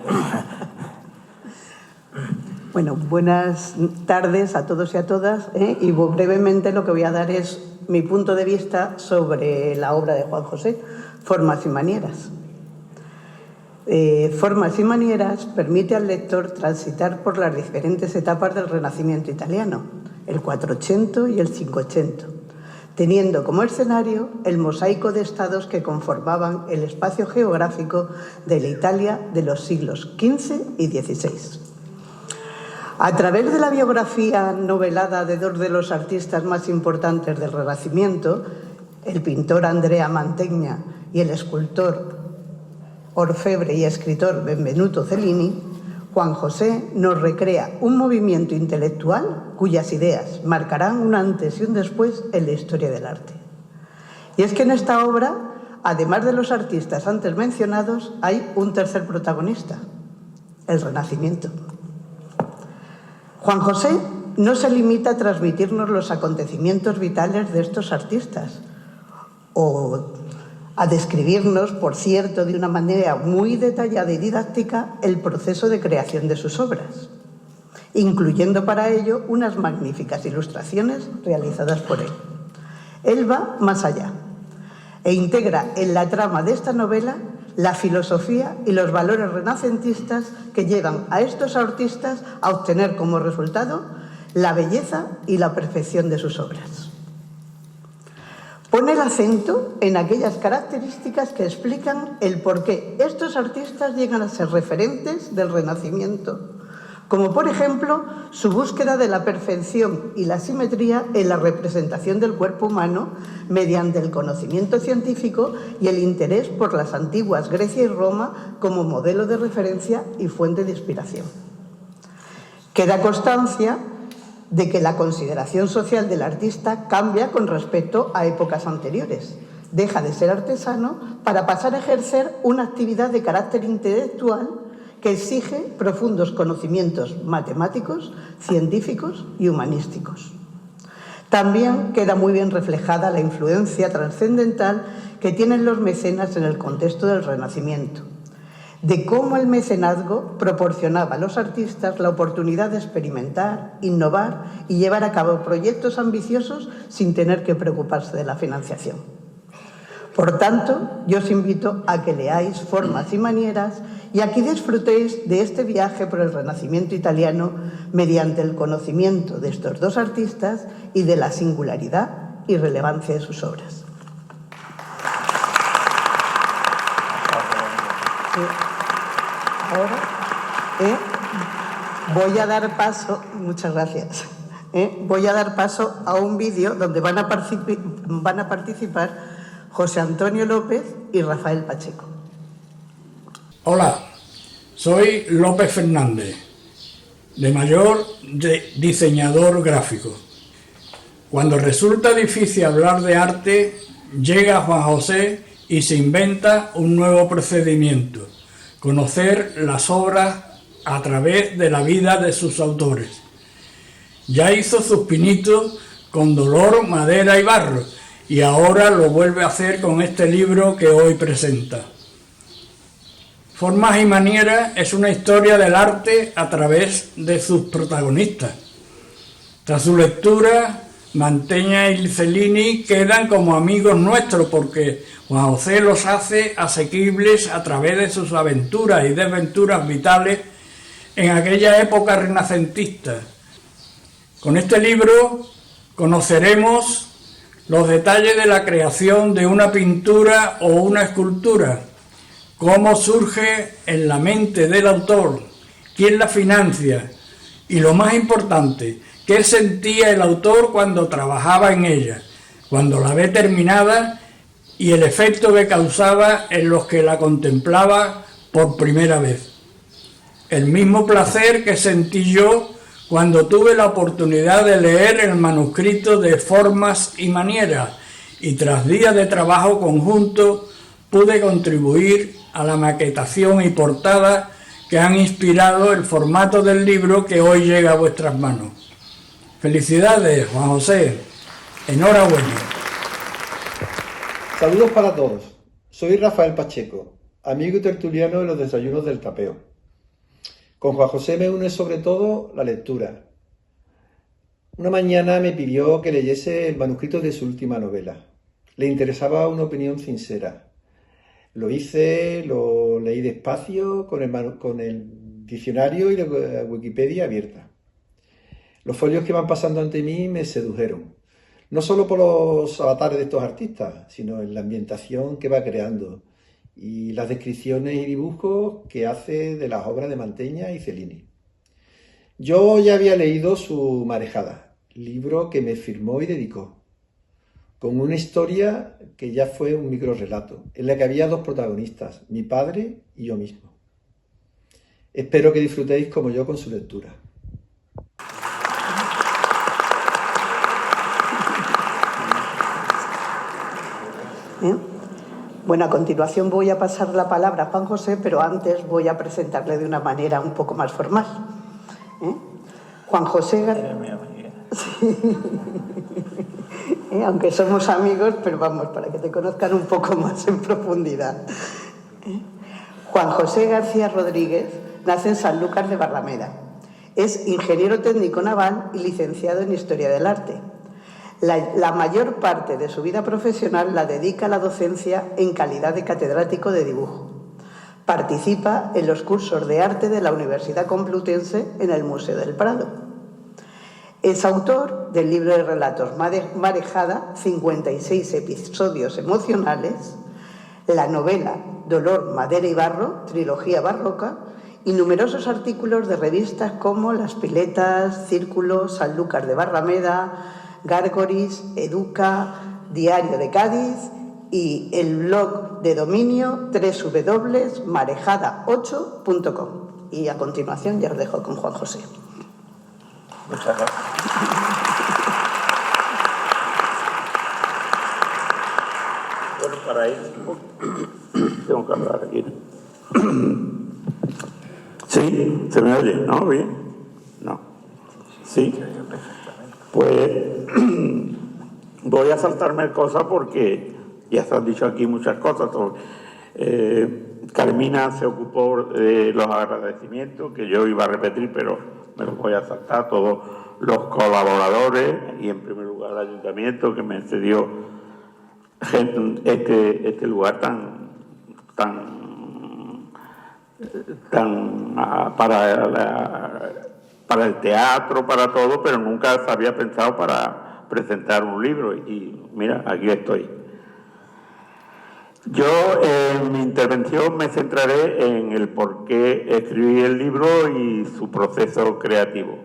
Bueno, buenas tardes a todos y a todas, y brevemente lo que voy a dar es mi punto de vista sobre la obra de Juan José, Formas y Manieras. Formas y Manieras permite al lector transitar por las diferentes etapas del Renacimiento italiano, el 480 y el 580, teniendo como escenario el mosaico de estados que conformaban el espacio geográfico de la Italia de los siglos XV y XVI. A través de la biografía novelada de dos de los artistas más importantes del Renacimiento, el pintor Andrea Mantegna y el escultor, orfebre y escritor Benvenuto Cellini, Juan José nos recrea un movimiento intelectual cuyas ideas marcarán un antes y un después en la historia del arte. Y es que en esta obra, además de los artistas antes mencionados, hay un tercer protagonista, el Renacimiento. Juan José no se limita a transmitirnos los acontecimientos vitales de estos artistas o a describirnos, por cierto, de una manera muy detallada y didáctica, el proceso de creación de sus obras, incluyendo para ello unas magníficas ilustraciones realizadas por él. Él va más allá e integra en la trama de esta novela la filosofía y los valores renacentistas que llevan a estos artistas a obtener como resultado la belleza y la perfección de sus obras. Pone el acento en aquellas características que explican el por qué estos artistas llegan a ser referentes del Renacimiento, como por ejemplo su búsqueda de la perfección y la simetría en la representación del cuerpo humano mediante el conocimiento científico y el interés por las antiguas Grecia y Roma como modelo de referencia y fuente de inspiración. Queda constancia de que la consideración social del artista cambia con respecto a épocas anteriores. Deja de ser artesano para pasar a ejercer una actividad de carácter intelectual que exige profundos conocimientos matemáticos, científicos y humanísticos. También queda muy bien reflejada la influencia trascendental que tienen los mecenas en el contexto del Renacimiento, de cómo el mecenazgo proporcionaba a los artistas la oportunidad de experimentar, innovar y llevar a cabo proyectos ambiciosos sin tener que preocuparse de la financiación. Por tanto, yo os invito a que leáis Formas y manieras y aquí disfrutéis de este viaje por el Renacimiento italiano mediante el conocimiento de estos dos artistas y de la singularidad y relevancia de sus obras. Ahora voy a dar paso, muchas gracias, voy a dar paso a un vídeo donde van a participar José Antonio López y Rafael Pacheco. Hola, soy López Fernández, de mayor diseñador gráfico. Cuando resulta difícil hablar de arte, llega Juan José y se inventa un nuevo procedimiento: conocer las obras a través de la vida de sus autores. Ya hizo sus pinitos con dolor, madera y barro, y ahora lo vuelve a hacer con este libro que hoy presenta. Formas y manieras es una historia del arte a través de sus protagonistas. Tras su lectura, Mantegna y Cellini quedan como amigos nuestros porque Juan José los hace asequibles a través de sus aventuras y desventuras vitales en aquella época renacentista. Con este libro conoceremos los detalles de la creación de una pintura o una escultura, cómo surge en la mente del autor, quién la financia y, lo más importante, qué sentía el autor cuando trabajaba en ella, cuando la ve terminada y el efecto que causaba en los que la contemplaba por primera vez. El mismo placer que sentí yo cuando tuve la oportunidad de leer el manuscrito de Formas y manieras y tras días de trabajo conjunto pude contribuir a la maquetación y portada que han inspirado el formato del libro que hoy llega a vuestras manos. Felicidades, Juan José. Enhorabuena. Saludos para todos. Soy Rafael Pacheco, amigo y tertuliano de los desayunos del Tapeo. Con Juan José me une sobre todo la lectura. Una mañana me pidió que leyese el manuscrito de su última novela. Le interesaba una opinión sincera. Lo hice, lo leí despacio con el diccionario y la Wikipedia abierta. Los folios que van pasando ante mí me sedujeron, no solo por los avatares de estos artistas, sino en la ambientación que va creando y las descripciones y dibujos que hace de las obras de Mantegna y Cellini. Yo ya había leído su Marejada, libro que me firmó y dedicó, con una historia que ya fue un microrrelato, en la que había dos protagonistas, mi padre y yo mismo. Espero que disfrutéis como yo con su lectura. Bueno, a continuación voy a pasar la palabra a Juan José, pero antes voy a presentarle de una manera un poco más formal. Juan José García. Sí. Aunque somos amigos, pero vamos, para que te conozcan un poco más en profundidad. Juan José García Rodríguez nace en Sanlúcar de Barrameda. Es ingeniero técnico naval y licenciado en Historia del Arte. La mayor parte de su vida profesional la dedica a la docencia en calidad de catedrático de dibujo. Participa en los cursos de arte de la Universidad Complutense en el Museo del Prado. Es autor del libro de relatos Marejada, 56 episodios emocionales, la novela Dolor, Madera y Barro, trilogía barroca, y numerosos artículos de revistas como Las Piletas, Círculo, Sanlúcar de Barrameda, Gárgoris, Educa, Diario de Cádiz y el blog de dominio www.marejada8.com. Y a continuación ya os dejo con Juan José. Muchas gracias. Bueno, para eso tengo que hablar aquí. ¿Sí? ¿Se me oye? ¿No? ¿Bien? No. ¿Sí? Pues voy a saltarme cosas porque ya se han dicho aquí muchas cosas. Carmina se ocupó de los agradecimientos, que yo iba a repetir, pero me los voy a saltar. Todos los colaboradores y, en primer lugar, el ayuntamiento que me cedió este lugar tan para el teatro, para todo, pero nunca se había pensado para presentar un libro. Y mira, aquí estoy. Yo en mi intervención me centraré en el por qué escribí el libro y su proceso creativo.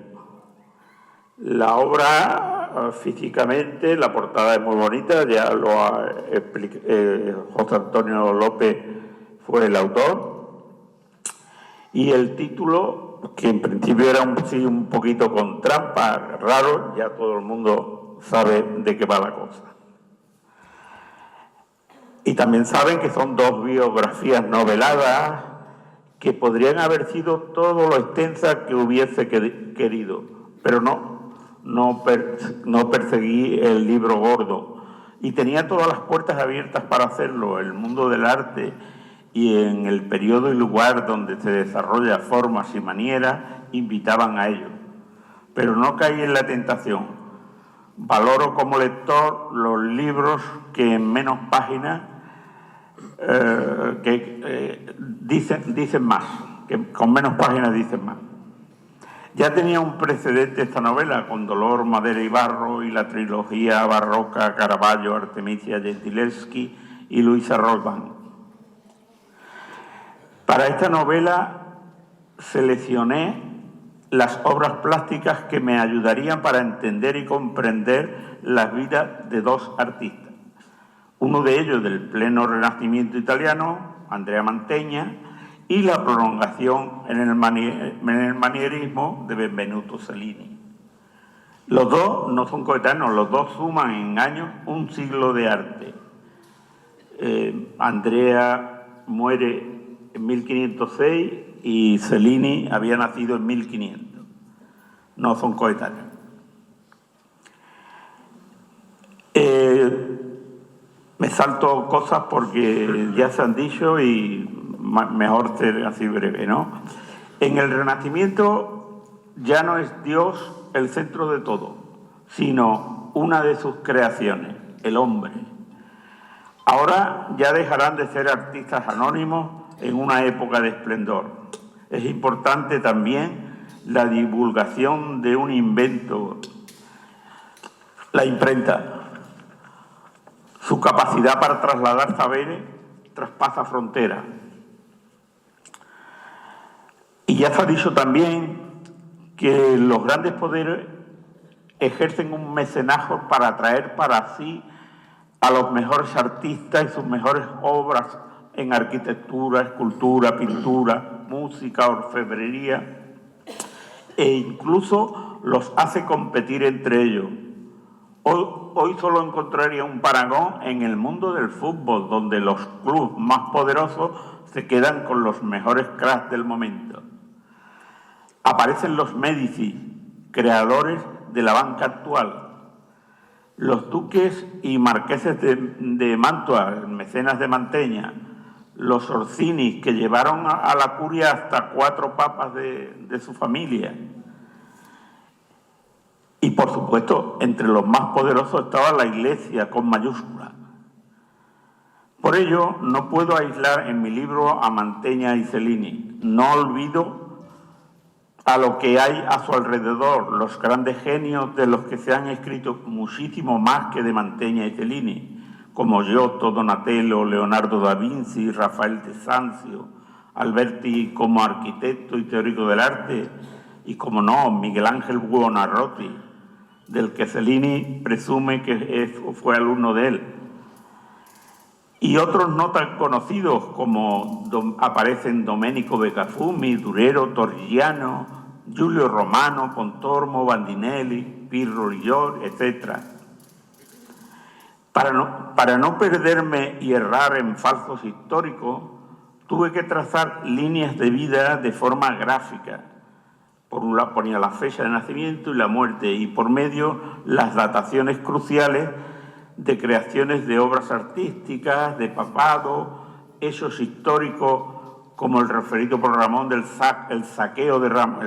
La obra, físicamente, la portada es muy bonita, ya lo ha explicado José Antonio López, fue el autor. Y el título, que en principio era un poquito con trampa, raro, ya todo el mundo sabe de qué va la cosa. Y también saben que son dos biografías noveladas que podrían haber sido todo lo extensas que hubiese querido, pero no perseguí el libro gordo. Y tenía todas las puertas abiertas para hacerlo. El mundo del arte y en el periodo y lugar donde se desarrolla Formas y Manieras invitaban a ello. Pero no caí en la tentación. Valoro como lector los libros que en menos páginas dicen más, que con menos páginas dicen más. Ya tenía un precedente esta novela con Dolor, Madera y Barro y la trilogía barroca Caravaggio, Artemisia Gentileschi y Luisa Roldán. Para esta novela seleccioné las obras plásticas que me ayudarían para entender y comprender las vidas de dos artistas. Uno de ellos del pleno Renacimiento italiano, Andrea Mantegna, y la prolongación en el manierismo de Benvenuto Cellini. Los dos no son coetáneos, los dos suman en años un siglo de arte. Andrea muere en 1506 y Cellini había nacido en 1500. No son coetáneos. Me salto cosas porque ya se han dicho y mejor ser así breve, ¿no? En el Renacimiento ya no es Dios el centro de todo, sino una de sus creaciones, el hombre. Ahora ya dejarán de ser artistas anónimos en una época de esplendor. Es importante también la divulgación de un invento, la imprenta. Su capacidad para trasladar saberes traspasa fronteras. Y ya se ha dicho también que los grandes poderes ejercen un mecenazgo para atraer para sí a los mejores artistas y sus mejores obras en arquitectura, escultura, pintura, música, orfebrería, e incluso los hace competir entre ellos. Hoy solo encontraría un parangón en el mundo del fútbol, donde los clubes más poderosos se quedan con los mejores cracks del momento. Aparecen los Medici, creadores de la banca actual. Los duques y marqueses de Mantua, mecenas de Mantegna. Los Orsini, que llevaron a la curia hasta 4 papas de su familia. Y, por supuesto, entre los más poderosos estaba la Iglesia, con mayúscula. Por ello, no puedo aislar en mi libro a Mantegna y Cellini. No olvido a lo que hay a su alrededor, los grandes genios de los que se han escrito muchísimo más que de Mantegna y Cellini, como Giotto, Donatello, Leonardo da Vinci, Rafael de Sanzio, Alberti como arquitecto y teórico del arte, y como no, Miguel Ángel Buonarroti, del que Cellini presume que fue alumno de él. Y otros no tan conocidos como aparecen Domenico Beccafumi, Durero, Torrigiano, Giulio Romano, Pontormo, Bandinelli, Pirro Rior, etc. Para no perderme y errar en falsos históricos, tuve que trazar líneas de vida de forma gráfica. Por un lado ponía la fecha de nacimiento y la muerte, y por medio las dataciones cruciales de creaciones de obras artísticas, de papado, hechos históricos como el referido por Ramón del saqueo de Roma,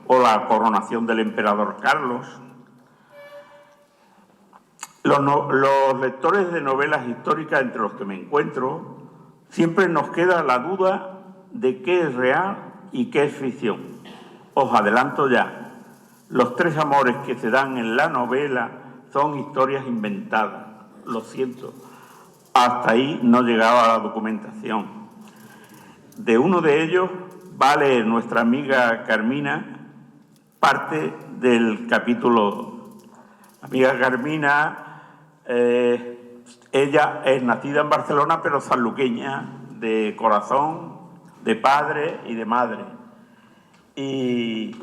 o la coronación del emperador Carlos. Los lectores de novelas históricas, entre los que me encuentro, siempre nos queda la duda de qué es real y qué es ficción. Os adelanto ya. Los tres amores que se dan en la novela son historias inventadas. Lo siento, hasta ahí no llegaba la documentación. De uno de ellos va a leer nuestra amiga Carmina parte del capítulo 2. La amiga Carmina, ella es nacida en Barcelona, pero sanluqueña, de corazón, de padre y de madre. Y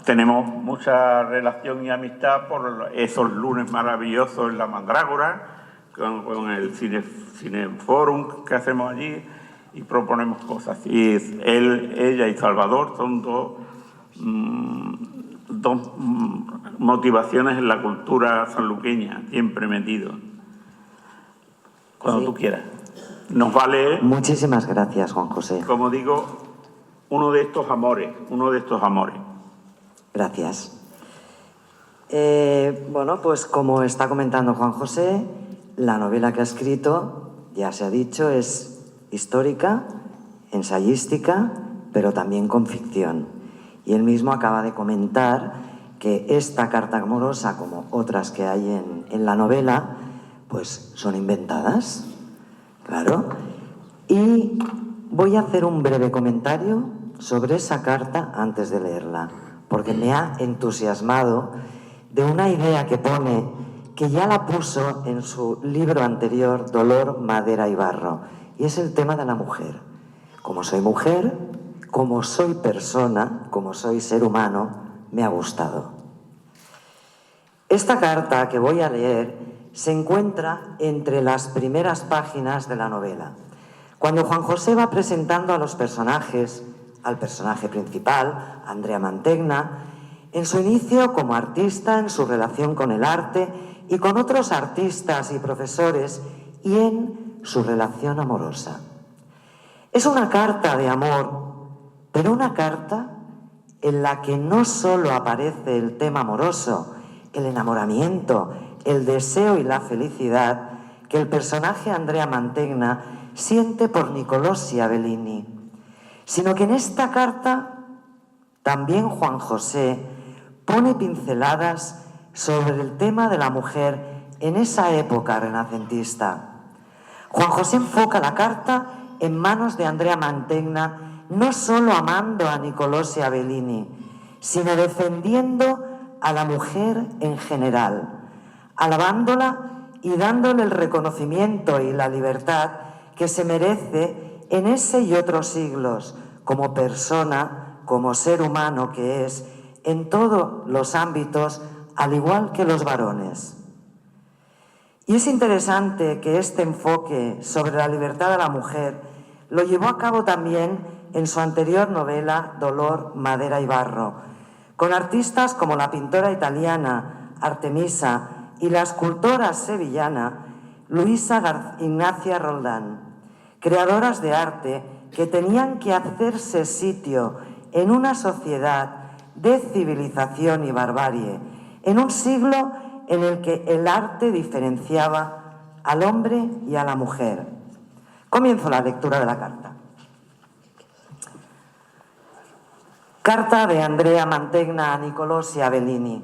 tenemos mucha relación y amistad por esos lunes maravillosos en la Mandrágora, con el Cineforum que hacemos allí, y proponemos cosas. Y ella y Salvador son dos motivaciones en la cultura sanluqueña, siempre metidos. Cuando tú quieras. Nos vale. Muchísimas gracias, Juan José. Como digo, uno de estos amores. Gracias. Bueno, pues como está comentando Juan José, la novela que ha escrito, ya se ha dicho, es histórica, ensayística, pero también con ficción. Y él mismo acaba de comentar que esta carta amorosa, como otras que hay en la novela, pues son inventadas, claro. Y voy a hacer un breve comentario sobre esa carta antes de leerla, porque me ha entusiasmado de una idea que pone, que ya la puso en su libro anterior, Dolor, Madera y Barro, y es el tema de la mujer. Como soy mujer, como soy persona, como soy ser humano, me ha gustado. Esta carta que voy a leer se encuentra entre las primeras páginas de la novela. Cuando Juan José va presentando a los personajes, al personaje principal, Andrea Mantegna, en su inicio como artista, en su relación con el arte y con otros artistas y profesores, y en su relación amorosa. Es una carta de amor, pero una carta en la que no solo aparece el tema amoroso, el enamoramiento, el deseo y la felicidad que el personaje Andrea Mantegna siente por Nicolosi Bellini, sino que en esta carta también Juan José pone pinceladas sobre el tema de la mujer en esa época renacentista. Juan José enfoca la carta en manos de Andrea Mantegna, no solo amando a Nicolosi Bellini, sino defendiendo a la mujer en general, alabándola y dándole el reconocimiento y la libertad que se merece en ese y otros siglos, como persona, como ser humano que es, en todos los ámbitos, al igual que los varones. Y es interesante que este enfoque sobre la libertad de la mujer lo llevó a cabo también en su anterior novela Dolor, Madera y Barro, con artistas como la pintora italiana Artemisa y la escultora sevillana Luisa Ignacia Roldán, creadoras de arte que tenían que hacerse sitio en una sociedad de civilización y barbarie, en un siglo en el que el arte diferenciaba al hombre y a la mujer. Comienzo la lectura de la carta. Carta de Andrea Mantegna a Nicolosia Bellini.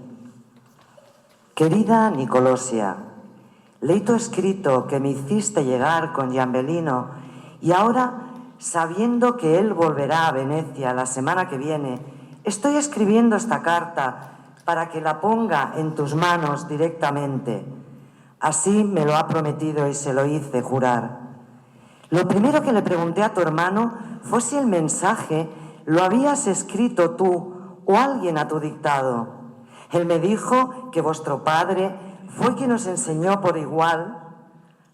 Querida Nicolosia, leí tu escrito que me hiciste llegar con Giambellino y ahora, sabiendo que él volverá a Venecia la semana que viene, estoy escribiendo esta carta para que la ponga en tus manos directamente. Así me lo ha prometido y se lo hice jurar. Lo primero que le pregunté a tu hermano fue si el mensaje lo habías escrito tú o alguien a tu dictado. Él me dijo que vuestro padre fue quien os enseñó por igual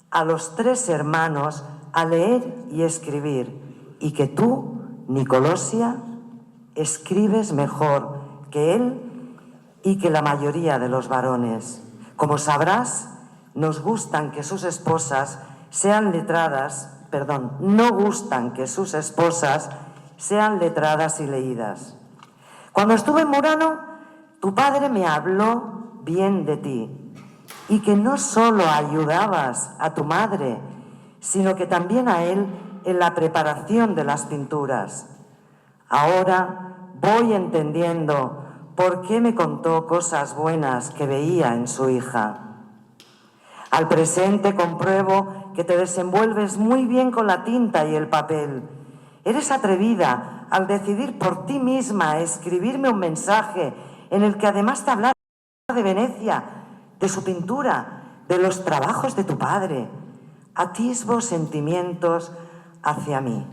a los 3 hermanos a leer y escribir, y que tú, Nicolosia, escribes mejor que él y que la mayoría de los varones. Como sabrás, nos gustan que sus esposas sean letradas, no gustan que sus esposas sean letradas y leídas. Cuando estuve en Murano, tu padre me habló bien de ti y que no solo ayudabas a tu madre, sino que también a él en la preparación de las pinturas. Ahora voy entendiendo por qué me contó cosas buenas que veía en su hija. Al presente compruebo que te desenvuelves muy bien con la tinta y el papel. Eres atrevida al decidir por ti misma escribirme un mensaje en el que además te hablara de Venecia, de su pintura, de los trabajos de tu padre. Atisbo sentimientos hacia mí.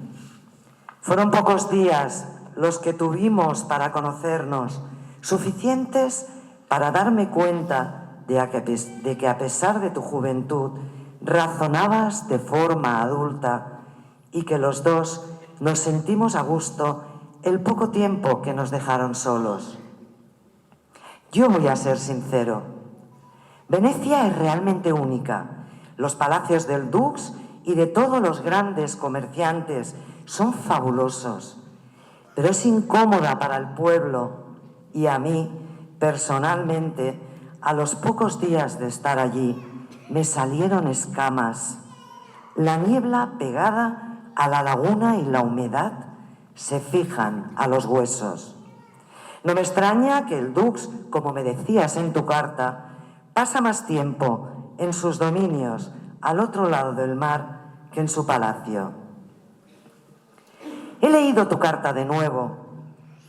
Fueron pocos días los que tuvimos para conocernos, suficientes para darme cuenta de que a pesar de tu juventud razonabas de forma adulta y que los dos nos sentimos a gusto el poco tiempo que nos dejaron solos. Yo voy a ser sincero. Venecia es realmente única. Los palacios del Dux y de todos los grandes comerciantes son fabulosos, pero es incómoda para el pueblo y a mí, personalmente, a los pocos días de estar allí, me salieron escamas. La niebla pegada a la laguna y la humedad se fijan a los huesos. No me extraña que el Dux, como me decías en tu carta, pasa más tiempo en sus dominios al otro lado del mar que en su palacio. He leído tu carta de nuevo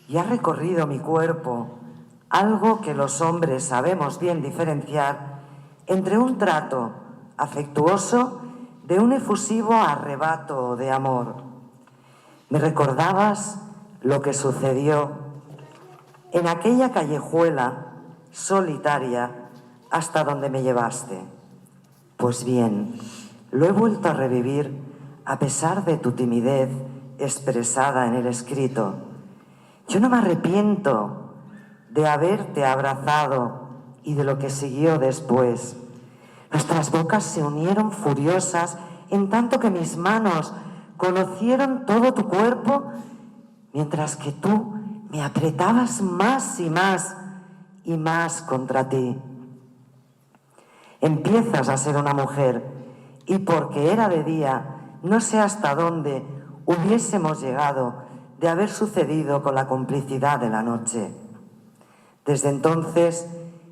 y ha recorrido mi cuerpo algo que los hombres sabemos bien diferenciar entre un trato afectuoso de un efusivo arrebato de amor. Me recordabas lo que sucedió en aquella callejuela solitaria hasta donde me llevaste. Pues bien, lo he vuelto a revivir a pesar de tu timidez expresada en el escrito. Yo no me arrepiento de haberte abrazado y de lo que siguió después. Nuestras bocas se unieron furiosas en tanto que mis manos conocieron todo tu cuerpo, mientras que tú me apretabas más y más y más contra ti. Empiezas a ser una mujer y porque era de día, no sé hasta dónde hubiésemos llegado de haber sucedido con la complicidad de la noche. Desde entonces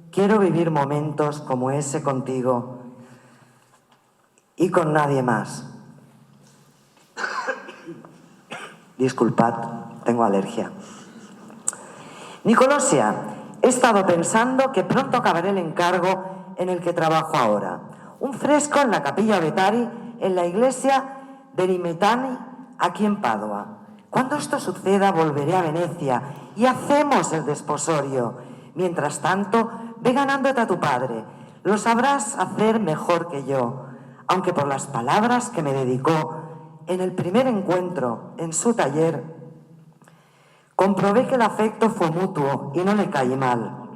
quiero vivir momentos como ese contigo y con nadie más. Disculpad, tengo alergia. Nicolosia, he estado pensando que pronto acabaré el encargo en el que trabajo ahora. Un fresco en la Capilla Vetari, en la iglesia de Erimetani, aquí en Padua. Cuando esto suceda, volveré a Venecia y hacemos el desposorio. Mientras tanto, ve ganándote a tu padre. Lo sabrás hacer mejor que yo, aunque por las palabras que me dedicó en el primer encuentro en su taller, comprobé que el afecto fue mutuo y no le caí mal.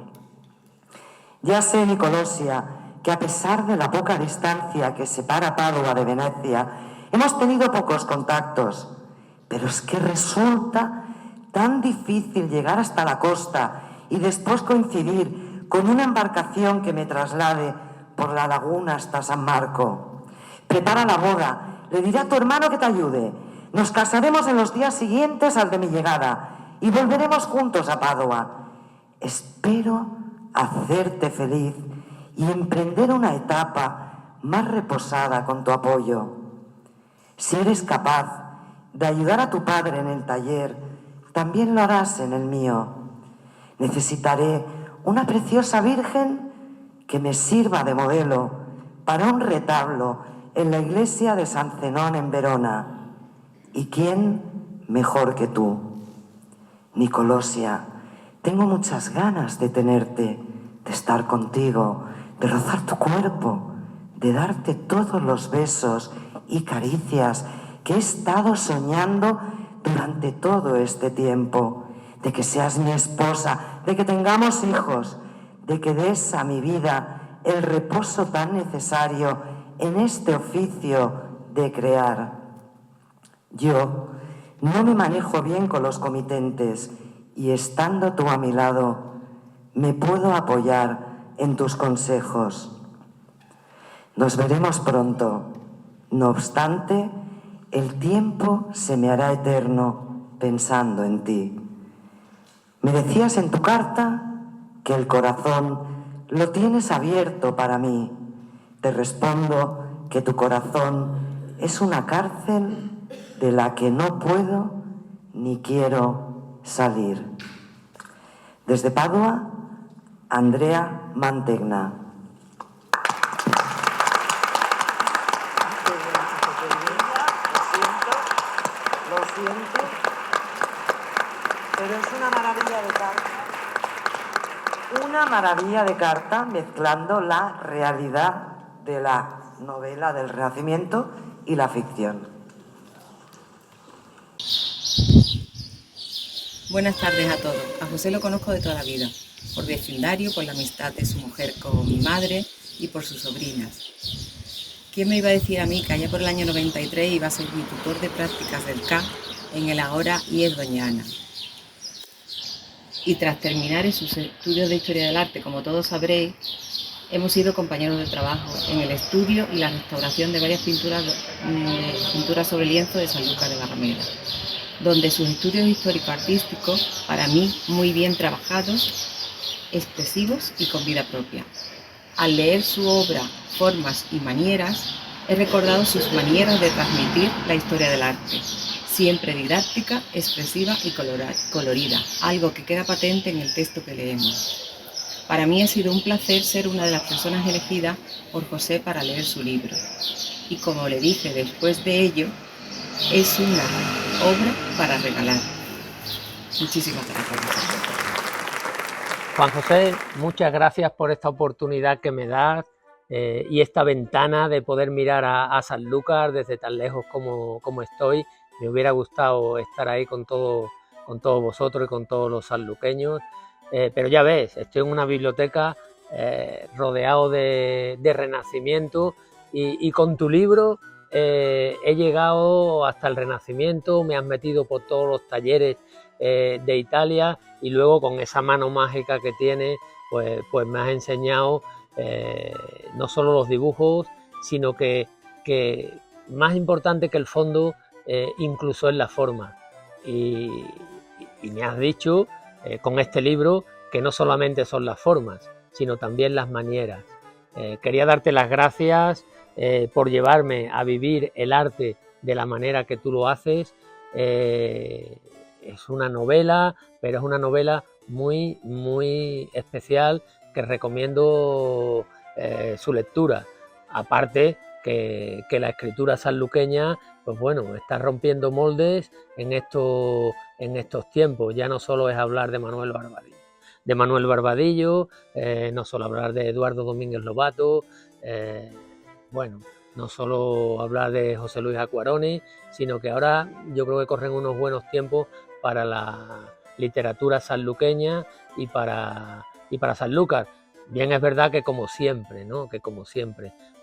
Ya sé, Nicolosia, que a pesar de la poca distancia que separa Padua de Venecia, hemos tenido pocos contactos, pero es que resulta tan difícil llegar hasta la costa y después coincidir con una embarcación que me traslade por la laguna hasta San Marco. Prepara la boda, le diré a tu hermano que te ayude. Nos casaremos en los días siguientes al de mi llegada y volveremos juntos a Padua. Espero hacerte feliz y emprender una etapa más reposada con tu apoyo. Si eres capaz de ayudar a tu padre en el taller, también lo harás en el mío. Necesitaré una preciosa virgen que me sirva de modelo para un retablo en la iglesia de San Zenón en Verona. ¿Y quién mejor que tú? Nicolosia, tengo muchas ganas de tenerte, de estar contigo, de rozar tu cuerpo, de darte todos los besos y caricias que he estado soñando durante todo este tiempo, de que seas mi esposa, de que tengamos hijos, de que des a mi vida el reposo tan necesario en este oficio de crear. Yo no me manejo bien con los comitentes y estando tú a mi lado, me puedo apoyar en tus consejos. Nos veremos pronto. No obstante, el tiempo se me hará eterno pensando en ti. Me decías en tu carta que el corazón lo tienes abierto para mí. Te respondo que tu corazón es una cárcel de la que no puedo ni quiero salir. Desde Padua, Andrea Mantegna. Lo siento, pero es una maravilla de carta. Una maravilla de carta mezclando la realidad de la novela del Renacimiento y la ficción. Buenas tardes a todos. A José lo conozco de toda la vida, por vecindario, por la amistad de su mujer con mi madre y por sus sobrinas. ¿Quién me iba a decir a mí que allá por el año 93 iba a ser mi tutor de prácticas del CA en el ahora IES Doña Ana? Y tras terminar en sus estudios de Historia del Arte, como todos sabréis, hemos sido compañeros de trabajo en el estudio y la restauración de varias pinturas sobre lienzo de Sanlúcar de Barrameda, donde sus estudios histórico-artísticos, para mí muy bien trabajados, expresivos y con vida propia. Al leer su obra, Formas y Manieras, he recordado sus manieras de transmitir la historia del arte, siempre didáctica, expresiva y colorida, algo que queda patente en el texto que leemos. Para mí ha sido un placer ser una de las personas elegidas por José para leer su libro. Y como le dije después de ello, es una obra para regalar. Muchísimas gracias. Juan José, muchas gracias por esta oportunidad que me das y esta ventana de poder mirar a Sanlúcar desde tan lejos como estoy. Me hubiera gustado estar ahí con todos vosotros y con todos los sanluqueños, pero ya ves, estoy en una biblioteca rodeado de Renacimiento y con tu libro he llegado hasta el Renacimiento, me has metido por todos los talleres de Italia y luego con esa mano mágica que tiene, pues me has enseñado no solo los dibujos, sino que más importante que el fondo, incluso es la forma. Y me has dicho con este libro que no solamente son las formas, sino también las manieras. Quería darte las gracias por llevarme a vivir el arte de la manera que tú lo haces. Es una novela, pero es una novela muy, muy especial que recomiendo su lectura. Aparte que la escritura sanluqueña, pues bueno, está rompiendo moldes en estos tiempos. Ya no solo es hablar de Manuel Barbadillo, no solo hablar de Eduardo Domínguez Lobato, bueno, no solo hablar de José Luis Acuarone, sino que ahora yo creo que corren unos buenos tiempos para la literatura sanluqueña y para Sanlúcar. Bien es verdad que como siempre, ¿no?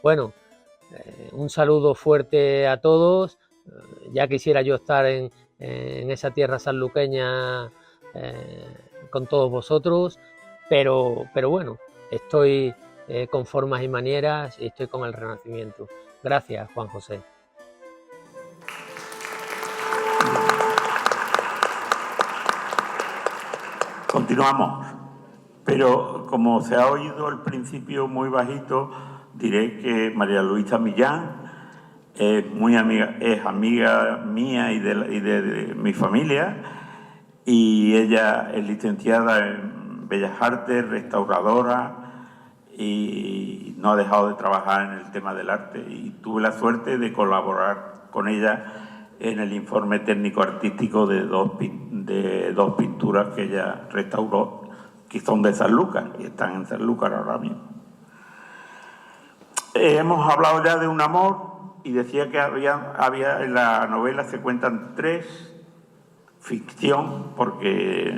Bueno, un saludo fuerte a todos. Ya quisiera yo estar en esa tierra sanluqueña con todos vosotros, pero bueno, estoy con Formas y Manieras y estoy con el Renacimiento. Gracias, Juan José. continuamos. Pero como se ha oído al principio muy bajito, diré que María Luisa Millán es amiga mía y de mi familia, y ella es licenciada en Bellas Artes, restauradora, y no ha dejado de trabajar en el tema del arte, y tuve la suerte de colaborar con ella en el informe técnico artístico de dos pinturas que ella restauró, que son de Sanlúcar y están en Sanlúcar ahora mismo. Hemos hablado ya de un amor, y decía que había en la novela se cuentan 3, ficción, porque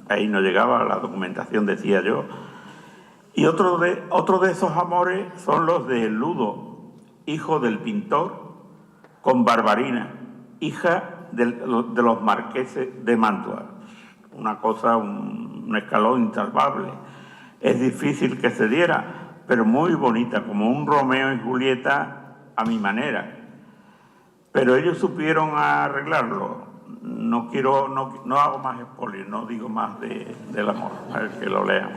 ahí no llegaba la documentación, decía yo. Y otro de esos amores son los de Ludo, hijo del pintor, con Barbarina, hija de los marqueses de Mantua. Una cosa, un escalón insalvable. Es difícil que se diera, pero muy bonita, como un Romeo y Julieta a mi manera. Pero ellos supieron arreglarlo. No hago más spoiler, no digo más del amor, a ver que lo lean.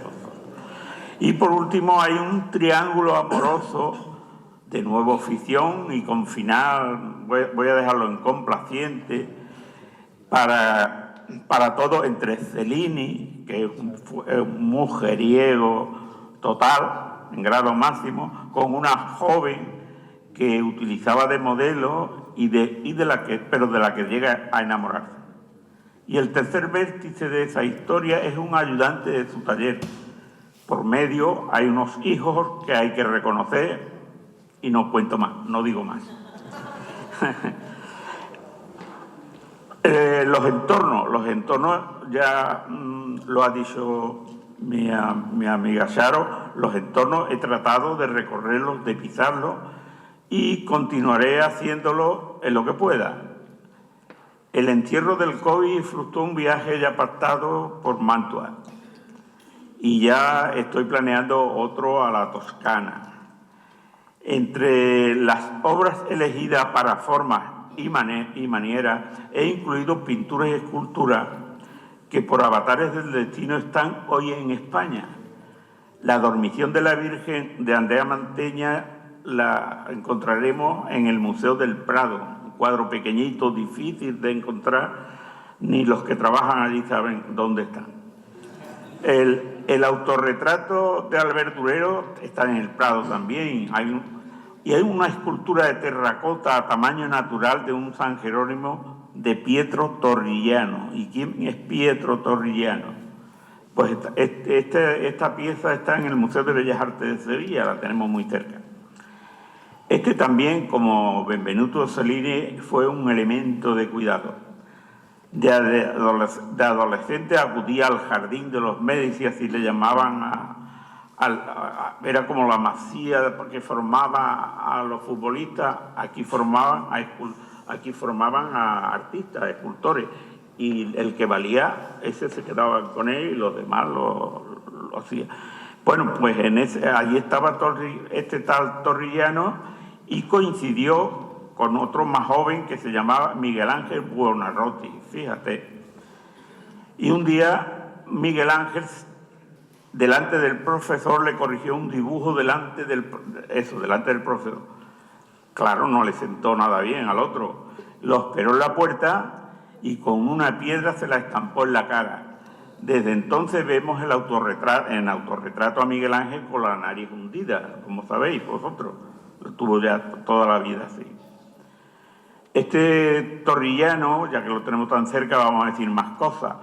Y por último hay un triángulo amoroso, de nuevo ficción y con final, voy a dejarlo en complaciente, para todo, entre Cellini, que es un mujeriego total, en grado máximo, con una joven que utilizaba de modelo pero de la que llega a enamorarse. Y el tercer vértice de esa historia es un ayudante de su taller. Por medio hay unos hijos que hay que reconocer, y no cuento más, no digo más. Los entornos ya lo ha dicho mi amiga Charo, los entornos he tratado de recorrerlos, de pisarlos, y continuaré haciéndolo en lo que pueda. El entierro del COVID frustró un viaje ya pactado por Mantua, y ya estoy planeando otro a la Toscana. Entre las obras elegidas para formas y manieras he incluido pinturas y esculturas que por avatares del destino están hoy en España. La Dormición de la Virgen de Andrea Mantegna la encontraremos en el Museo del Prado, un cuadro pequeñito, difícil de encontrar, ni los que trabajan allí saben dónde están. El autorretrato de Albert Durero está en el Prado también. Hay una escultura de terracota a tamaño natural de un San Jerónimo de Pietro Torrigiano. ¿Y quién es Pietro Torrigiano? Pues esta pieza está en el Museo de Bellas Artes de Sevilla, la tenemos muy cerca. También, como Benvenuto Cellini, fue un elemento de cuidado. De adolescente acudía al Jardín de los Médici, así le llamaban era como la masía que formaba a los futbolistas. Aquí formaban a artistas, a escultores, y el que valía, ese se quedaba con él y los demás lo hacía. Bueno, pues allí estaba este tal Torrigiano, y coincidió con otro más joven que se llamaba Miguel Ángel Buonarroti, fíjate. Y un día Miguel Ángel, delante del profesor, le corrigió un dibujo delante del profesor. Claro, no le sentó nada bien al otro. Lo esperó en la puerta y con una piedra se la estampó en la cara. Desde entonces vemos en autorretrato a Miguel Ángel con la nariz hundida, como sabéis vosotros. Lo tuvo ya toda la vida así. Torrigiano, ya que lo tenemos tan cerca, vamos a decir más cosas.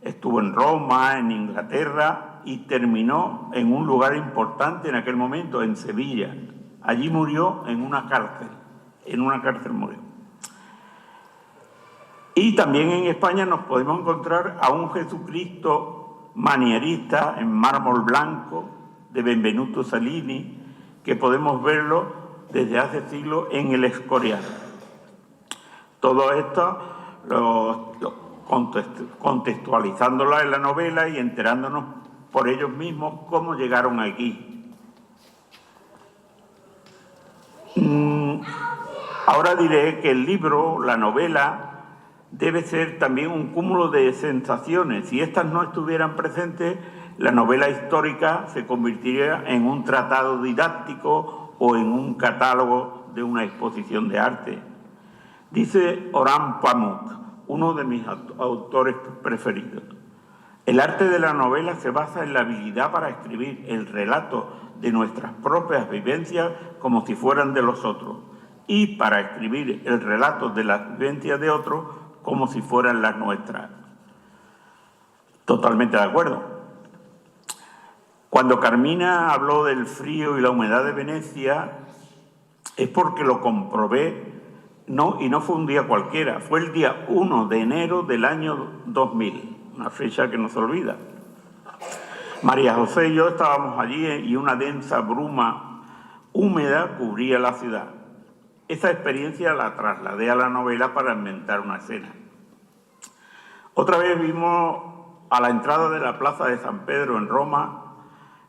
Estuvo en Roma, en Inglaterra, y terminó en un lugar importante en aquel momento, en Sevilla. Allí murió en una cárcel murió. Y también en España nos podemos encontrar a un Jesucristo manierista en mármol blanco de Benvenuto Cellini, que podemos verlo desde hace siglos en el Escorial. Todo esto contextualizándola en la novela y enterándonos por ellos mismos cómo llegaron aquí. Ahora diré que el libro, la novela, debe ser también un cúmulo de sensaciones. Si estas no estuvieran presentes, la novela histórica se convertiría en un tratado didáctico o en un catálogo de una exposición de arte. Dice Orhan Pamuk, uno de mis autores preferidos: el arte de la novela se basa en la habilidad para escribir el relato de nuestras propias vivencias como si fueran de los otros, y para escribir el relato de las vivencias de otros como si fueran las nuestras. Totalmente de acuerdo. Cuando Carmina habló del frío y la humedad de Venecia, es porque lo comprobé, y no fue un día cualquiera, fue el día 1 de enero del año 2000, una fecha que no se olvida. María José y yo estábamos allí y una densa bruma húmeda cubría la ciudad. Esa experiencia la trasladé a la novela para inventar una escena. Otra vez vimos a la entrada de la plaza de San Pedro en Roma,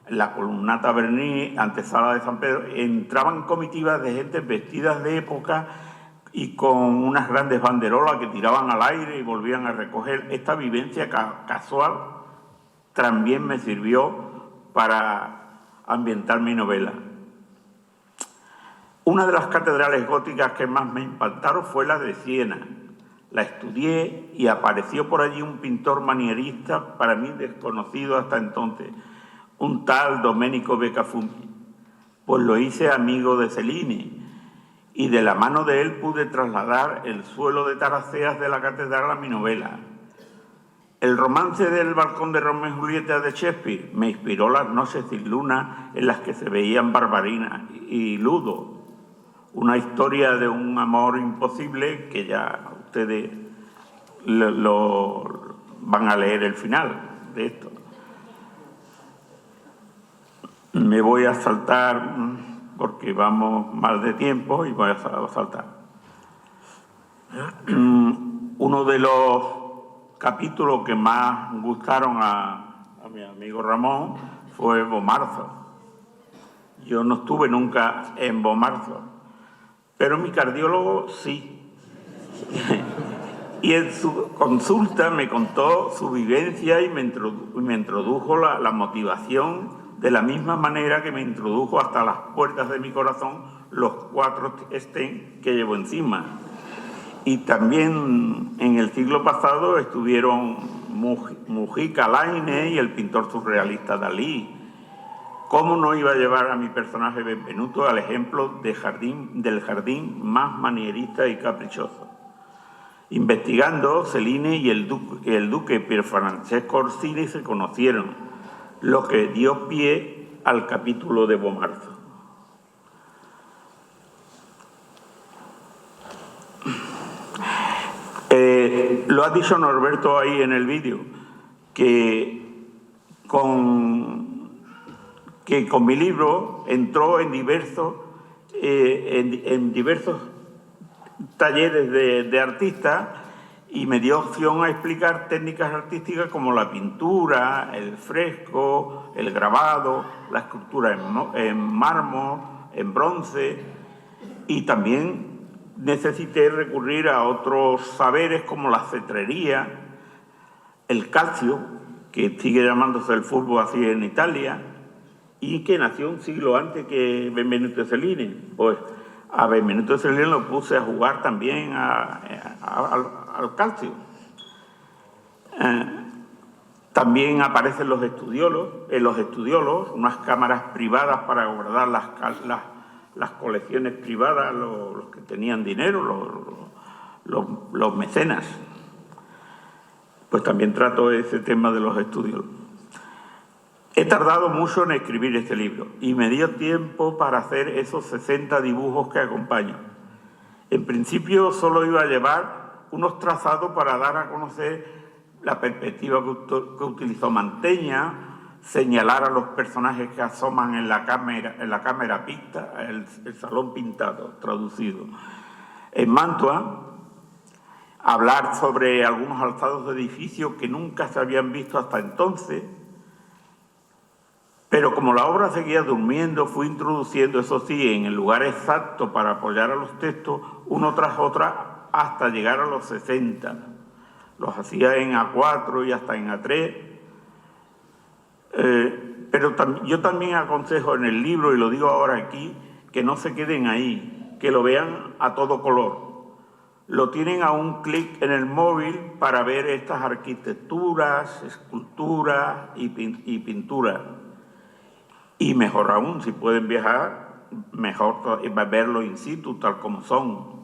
en la columnata Bernini, antesala de San Pedro, entraban comitivas de gente vestidas de época y con unas grandes banderolas que tiraban al aire y volvían a recoger. Esta vivencia casual también me sirvió para ambientar mi novela. Una de las catedrales góticas que más me impactaron fue la de Siena. La estudié y apareció por allí un pintor manierista para mí desconocido hasta entonces, un tal Domenico Beccafumi. Pues lo hice amigo de Cellini y de la mano de él pude trasladar el suelo de taraceas de la catedral a mi novela. El romance del balcón de Romeo y Julieta de Shakespeare me inspiró las noches sin luna en las que se veían Barbarina y Ludo, una historia de un amor imposible que ya ustedes lo van a leer el final de esto. Me voy a saltar porque vamos mal de tiempo y voy a saltar. Uno de los capítulos que más gustaron a mi amigo Ramón fue Bomarzo. Yo no estuve nunca en Bomarzo, pero mi cardiólogo sí. Y en su consulta me contó su vivencia y me introdujo la motivación de la misma manera que me introdujo hasta las puertas de mi corazón los 4 stents que llevo encima. Y también en el siglo pasado estuvieron Mujica, Lainez y el pintor surrealista Dalí. ¿Cómo no iba a llevar a mi personaje Benvenuto al ejemplo del jardín más manierista y caprichoso? Investigando, Cellini y el duque Pier Francesco Orsini se conocieron, lo que dio pie al capítulo de Bomarzo. Lo ha dicho Norberto ahí en el vídeo, que con mi libro entró en diversos talleres de artistas y me dio opción a explicar técnicas artísticas como la pintura, el fresco, el grabado, la escultura en mármol, en bronce, y también necesité recurrir a otros saberes como la cetrería, el calcio, que sigue llamándose el fútbol así en Italia, y que nació un siglo antes que Benvenuto Cellini. Pues a Benvenuto Cellini lo puse a jugar también al calcio. También aparecen los estudiolos, unas cámaras privadas para guardar las colecciones privadas, los que tenían dinero, los mecenas. Pues también trato ese tema de los estudiolos. He tardado mucho en escribir este libro y me dio tiempo para hacer esos 60 dibujos que acompañan. En principio solo iba a llevar unos trazados para dar a conocer la perspectiva que utilizó Mantegna, señalar a los personajes que asoman en la cámara picta, el salón pintado, traducido. En Mantua, hablar sobre algunos alzados de edificios que nunca se habían visto hasta entonces. Pero como la obra seguía durmiendo, fui introduciendo, eso sí, en el lugar exacto para apoyar a los textos, uno tras hasta llegar a los 60. Los hacía en A4 y hasta en A3. Pero yo también aconsejo en el libro, y lo digo ahora aquí, que no se queden ahí, que lo vean a todo color. Lo tienen a un clic en el móvil para ver estas arquitecturas, esculturas y pinturas. Y mejor aún, si pueden viajar, mejor verlo in situ, tal como son.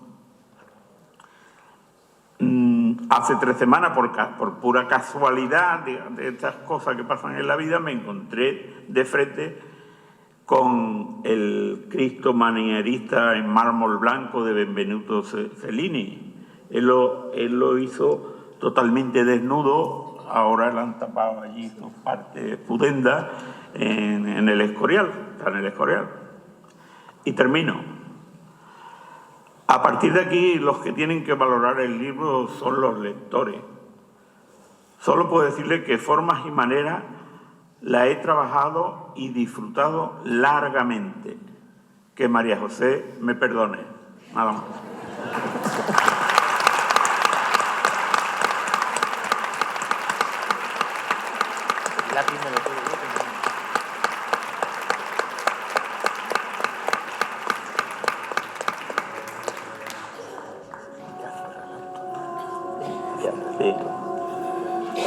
Hace 3 semanas, por pura casualidad de estas cosas que pasan en la vida, me encontré de frente con el Cristo manierista en mármol blanco de Benvenuto Cellini. Él lo hizo totalmente desnudo, ahora le han tapado allí su parte pudenda en el Escorial, está en el Escorial. Y termino. A partir de aquí, los que tienen que valorar el libro son los lectores. Solo puedo decirle que Formas y Maneras la he trabajado y disfrutado largamente. Que María José me perdone. Nada más.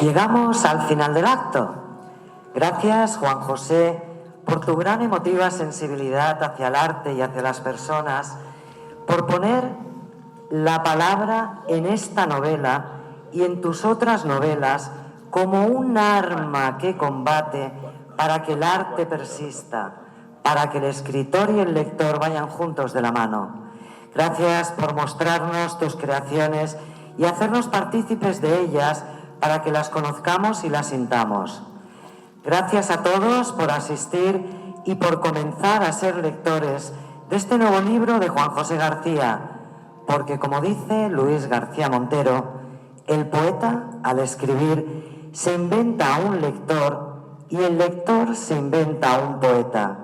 Llegamos al final del acto. Gracias, Juan José, por tu gran emotiva sensibilidad hacia el arte y hacia las personas, por poner la palabra en esta novela y en tus otras novelas como un arma que combate para que el arte persista, para que el escritor y el lector vayan juntos de la mano. Gracias por mostrarnos tus creaciones y hacernos partícipes de ellas para que las conozcamos y las sintamos. Gracias a todos por asistir y por comenzar a ser lectores de este nuevo libro de Juan José García, porque como dice Luis García Montero, el poeta al escribir se inventa a un lector y el lector se inventa a un poeta.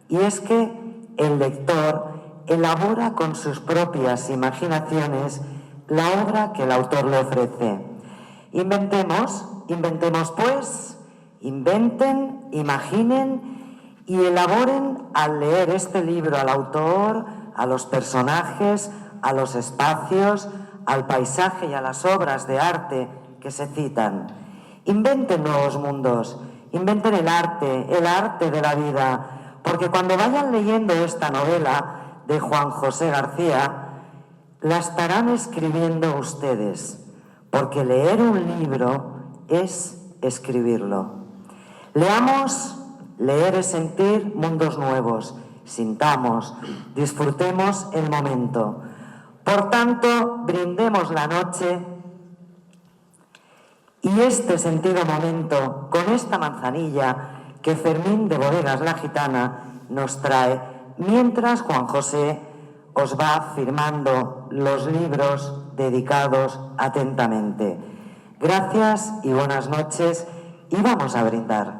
Y es que el lector elabora con sus propias imaginaciones la obra que el autor le ofrece. Inventemos pues, inventen, imaginen y elaboren al leer este libro al autor, a los personajes, a los espacios, al paisaje y a las obras de arte que se citan. Inventen nuevos mundos, inventen el arte de la vida, porque cuando vayan leyendo esta novela de Juan José García, la estarán escribiendo ustedes, porque leer un libro es escribirlo. Leamos, leer es sentir mundos nuevos, sintamos, disfrutemos el momento. Por tanto, brindemos la noche y este sentido momento con esta manzanilla que Fermín de Bodegas La Gitana nos trae, mientras Juan José os va firmando los libros dedicados atentamente. Gracias y buenas noches y vamos a brindar.